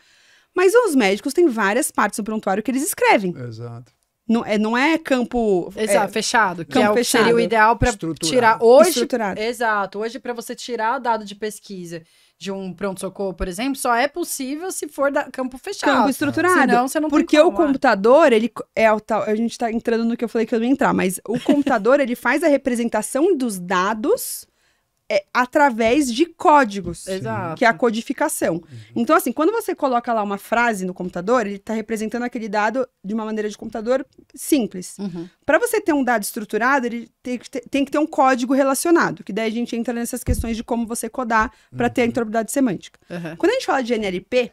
Mas os médicos têm várias partes do prontuário que eles escrevem. Exato. Não é campo... Exato, fechado. Que campo é o que fechado. seria o ideal para Estruturado. tirar hoje. Estruturado. Exato. Hoje, para você tirar dado de pesquisa de um pronto-socorro, por exemplo, só é possível se for campo fechado. Campo estruturado. Senão, você não tem Porque como, o computador, ele é o tal... A gente tá entrando no que eu falei que eu não ia entrar, mas o computador, ele faz a representação dos dados através de códigos. Exato. Que é a codificação. Então, assim, quando você coloca lá uma frase no computador, ele está representando aquele dado de uma maneira de computador simples. Para você ter um dado estruturado, ele tem que ter um código relacionado, que daí a gente entra nessas questões de como você codar para ter a interoperabilidade semântica. Quando a gente fala de NLP,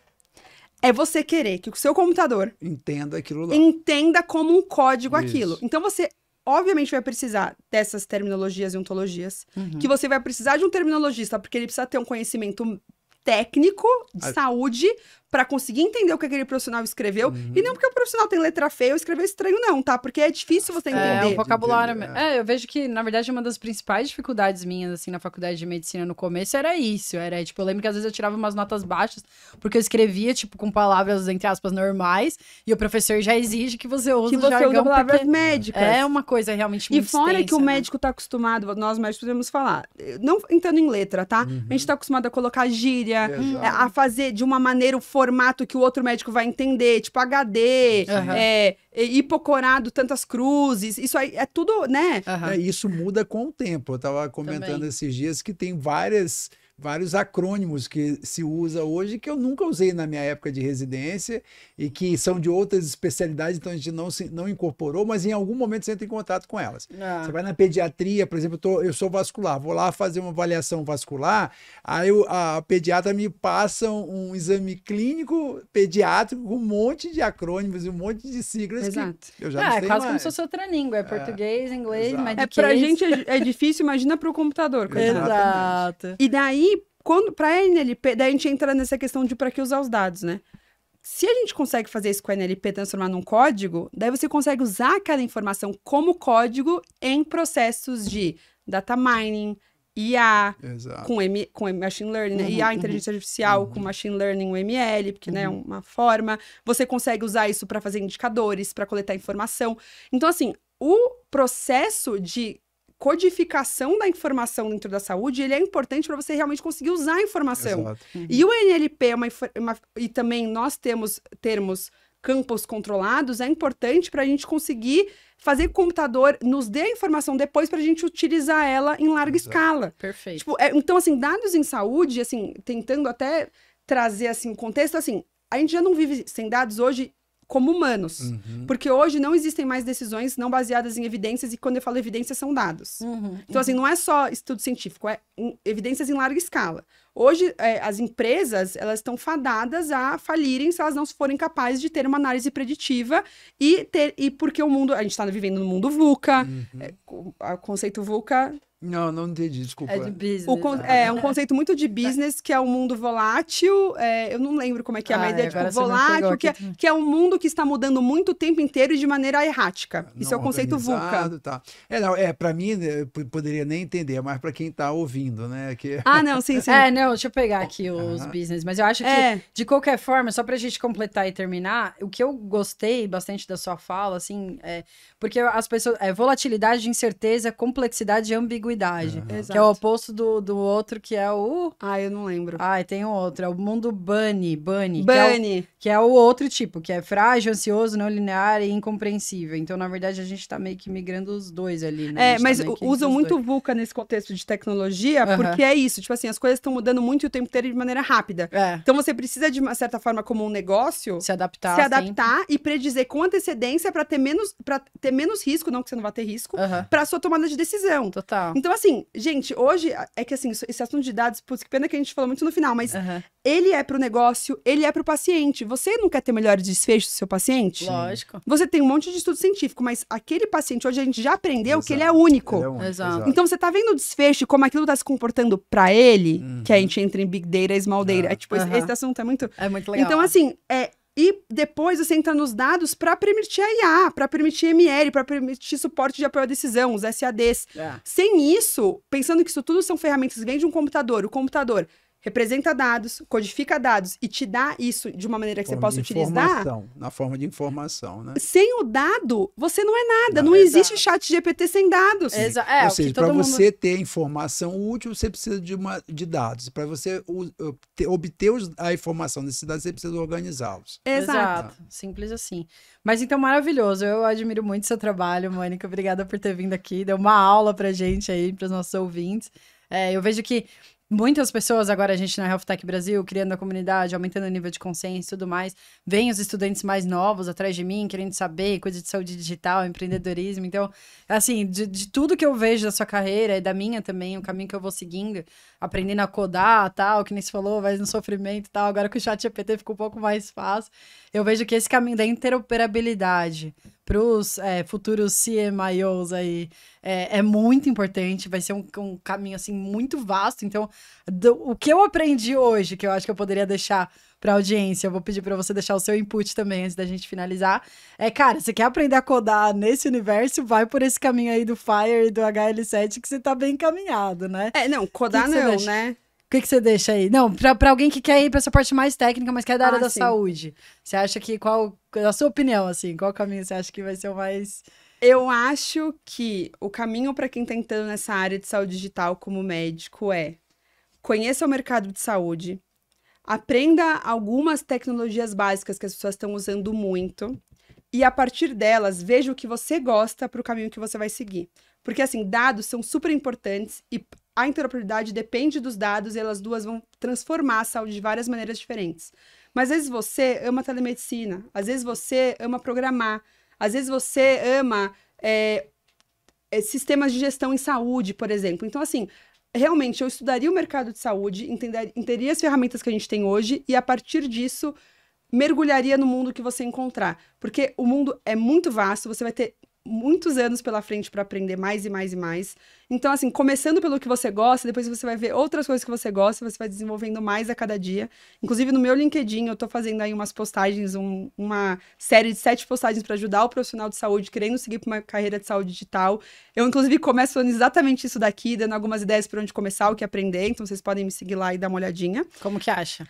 é você querer que o seu computador Entenda aquilo lá. entenda como um código Isso. aquilo. Então, você obviamente vai precisar dessas terminologias e ontologias, que você vai precisar de um terminologista, porque ele precisa ter um conhecimento técnico de saúde para conseguir entender o que aquele profissional escreveu. E não porque o profissional tem letra feia ou escreveu estranho, não, tá? Porque é difícil você entender. É, o vocabulário... Entender, eu vejo que, na verdade, uma das principais dificuldades minhas, assim, na faculdade de medicina no começo era isso. Era, tipo, eu lembro que às vezes eu tirava umas notas baixas, porque eu escrevia, tipo, com palavras, entre aspas, normais, e o professor já exige que você use o jargão, palavras porque médicas. é uma coisa realmente muito E fora extensa, que o né? médico tá acostumado, nós médicos podemos falar, não entrando em letra, tá? A gente tá acostumado a colocar gíria, Exato. a fazer de uma maneira o formato que o outro médico vai entender, tipo HD, hipocorado, tantas cruzes, isso aí é tudo, né? Isso muda com o tempo. Eu estava comentando Também. esses dias que tem vários acrônimos que se usa hoje que eu nunca usei na minha época de residência e que são de outras especialidades, então a gente não incorporou, mas em algum momento você entra em contato com elas. Você vai na pediatria, por exemplo, eu sou vascular, vou lá fazer uma avaliação vascular, aí a pediatra me passa um exame clínico pediátrico com um monte de acrônimos e um monte de siglas. Exato. Que eu já não sei quase como mais. se fosse outra língua, é português, inglês, exato. mediquês. Pra gente é difícil, imagina pro computador. coitado. Exato. E daí, pra NLP, daí a gente entra nessa questão de pra que usar os dados, né? Se a gente consegue fazer isso com a NLP, transformar num código, daí você consegue usar aquela informação como código em processos de data mining, IA, Exato. com machine learning, né? IA, inteligência artificial, com machine learning, o ML, porque né, é uma forma. Você consegue usar isso para fazer indicadores, para coletar informação. Então, assim, o processo de codificação da informação dentro da saúde, ele é importante para você realmente conseguir usar a informação. Exato. E o NLP e também nós termos campos controlados, é importante para a gente conseguir fazer que o computador nos dê a informação depois para a gente utilizar ela em larga escala. Perfeito. Tipo, então, assim, dados em saúde, assim, tentando até trazer, assim, o contexto, assim, a gente já não vive sem dados hoje como humanos. Porque hoje não existem mais decisões não baseadas em evidências, e quando eu falo evidências, são dados. Então, assim, não é só estudo científico, é evidências em larga escala. Hoje, as empresas, elas estão fadadas a falirem se elas não forem capazes de ter uma análise preditiva e porque a gente está vivendo no mundo VUCA, o conceito VUCA Não entendi, desculpa. É de business. É um conceito muito de business, que é um mundo volátil. Eu não lembro como é que é, mas é tipo volátil, que é um mundo que está mudando muito o tempo inteiro e de maneira errática. Isso é o conceito VUCA. Tá. Para mim, poderia nem entender, mas para quem está ouvindo, né? Não, sim. Deixa eu pegar aqui os business, mas eu acho que, de qualquer forma, só pra gente completar e terminar, o que eu gostei bastante da sua fala, assim, porque as pessoas, volatilidade, incerteza, complexidade e ambiguidade, que é o oposto do outro, que é o... eu não lembro. Tem um outro, é o mundo Bunny. Que é o outro tipo, que é frágil, ansioso, não linear e incompreensível. Então, na verdade, a gente tá meio que migrando os dois ali, né? Mas usam muito VUCA nesse contexto de tecnologia, porque é isso, tipo assim, as coisas estão mudando muito o tempo inteiro de maneira rápida. Então, você precisa, de uma certa forma, como um negócio, se adaptar e predizer com antecedência para ter menos risco, não que você não vá ter risco, para sua tomada de decisão. Total. Então, assim, gente, hoje, é que assim, esse assunto de dados, putz, que pena que a gente falou muito no final, mas ele é pro negócio, ele é pro paciente. Você não quer ter melhores desfechos do seu paciente? Lógico. Você tem um monte de estudo científico, mas aquele paciente, hoje a gente já aprendeu que ele é único. Exato. Então, você tá vendo o desfecho, como aquilo tá se comportando pra ele, que a gente entra em Big Data e Small Data. Esse assunto é muito... É muito legal. Então, assim, e depois você entra nos dados para permitir a IA, para permitir ML, para permitir suporte de apoio à decisão, os SADs. Sem isso, pensando que isso tudo são ferramentas que vêm de um computador, o computador representa dados, codifica dados e te dá isso de uma maneira que você possa utilizar. Na forma de informação, né? Sem o dado, você não é nada. Não existe chat GPT sem dados. Ou seja, para você ter informação útil, você precisa de dados. Para você obter a informação desses dados, você precisa organizá-los. Exato. Simples assim. Mas então, maravilhoso. Eu admiro muito seu trabalho, Mônica. Obrigada por ter vindo aqui. Deu uma aula pra gente aí, para os nossos ouvintes. Eu vejo que muitas pessoas, agora a gente na Health Tech Brasil, criando a comunidade, aumentando o nível de consciência e tudo mais, vem os estudantes mais novos atrás de mim, querendo saber coisa de saúde digital, empreendedorismo. Então, assim, de tudo que eu vejo da sua carreira e da minha também, o caminho que eu vou seguindo, aprendendo a codar, tal, que nem se falou, vai no sofrimento e tal, agora que o chat GPT ficou um pouco mais fácil, eu vejo que esse caminho da interoperabilidade para os futuros CMIOs aí é muito importante, vai ser um caminho, assim, muito vasto. Então, o que eu aprendi hoje, que eu acho que eu poderia deixar para a audiência, eu vou pedir para você deixar o seu input também antes da gente finalizar, cara, você quer aprender a codar nesse universo, vai por esse caminho aí do Fire e do HL7 que você tá bem encaminhado, né? Codar não, né? O que você deixa aí? Não, pra alguém que quer ir pra essa parte mais técnica, mas que é da área da saúde. Você acha que a sua opinião, assim, qual caminho você acha que vai ser o mais... Eu acho que o caminho para quem tá entrando nessa área de saúde digital como médico conheça o mercado de saúde, aprenda algumas tecnologias básicas que as pessoas estão usando muito e, a partir delas, veja o que você gosta pro caminho que você vai seguir. Porque, assim, dados são super importantes e a interoperabilidade depende dos dados e elas duas vão transformar a saúde de várias maneiras diferentes. Mas, às vezes, você ama telemedicina, às vezes você ama programar, às vezes você ama sistemas de gestão em saúde, por exemplo. Então, assim, realmente, eu estudaria o mercado de saúde, entenderia as ferramentas que a gente tem hoje e, a partir disso, mergulharia no mundo que você encontrar. Porque o mundo é muito vasto, você vai ter muitos anos pela frente para aprender mais e mais e mais. Então, assim, começando pelo que você gosta, depois você vai ver outras coisas que você gosta, você vai desenvolvendo mais a cada dia. Inclusive, no meu LinkedIn, eu tô fazendo aí umas postagens, uma série de 7 postagens para ajudar o profissional de saúde querendo seguir para uma carreira de saúde digital. Eu, inclusive, começo falando exatamente isso daqui, dando algumas ideias para onde começar, o que aprender. Então, vocês podem me seguir lá e dar uma olhadinha. Como que acha?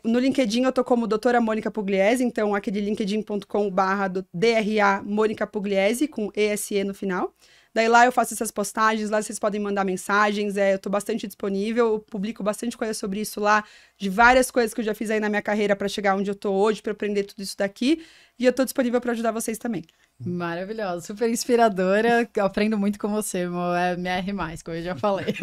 No LinkedIn, eu tô como doutora Mônica Pugliese, então aquele linkedin.com/DRA Mônica Pugliese, com ESE no final. Daí lá eu faço essas postagens, lá vocês podem mandar mensagens, eu tô bastante disponível, eu publico bastante coisa sobre isso lá, de várias coisas que eu já fiz aí na minha carreira para chegar onde eu tô hoje, para aprender tudo isso daqui, e eu tô disponível para ajudar vocês também. Maravilhosa, super inspiradora, eu aprendo muito com você, me R+, como eu já falei.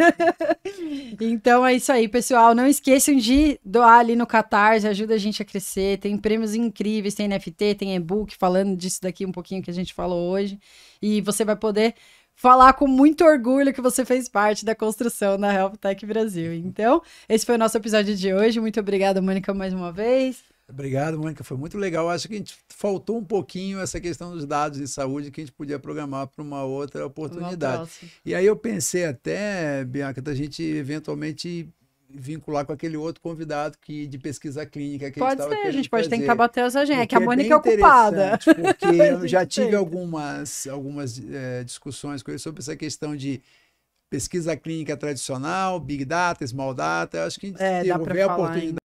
Então é isso aí, pessoal, não esqueçam de doar ali no Catarse, ajuda a gente a crescer, tem prêmios incríveis, tem NFT, tem e-book, falando disso daqui um pouquinho que a gente falou hoje, e você vai poder falar com muito orgulho que você fez parte da construção da Health Tech Brasil. Então, esse foi o nosso episódio de hoje, muito obrigada, Mônica, mais uma vez. Obrigado, Mônica. Foi muito legal. Acho que a gente faltou um pouquinho essa questão dos dados de saúde que a gente podia programar para uma outra oportunidade. E aí eu pensei até, Bianca, da gente eventualmente vincular com aquele outro convidado de pesquisa clínica que pode a gente ser, a gente pode fazer. tentar bater essa gente. É que a Porque Mônica é bem ocupada. Porque eu já tive algumas discussões com ele sobre essa questão de pesquisa clínica tradicional, Big Data, Small Data. Eu acho que a gente dá pra tiver a falar, oportunidade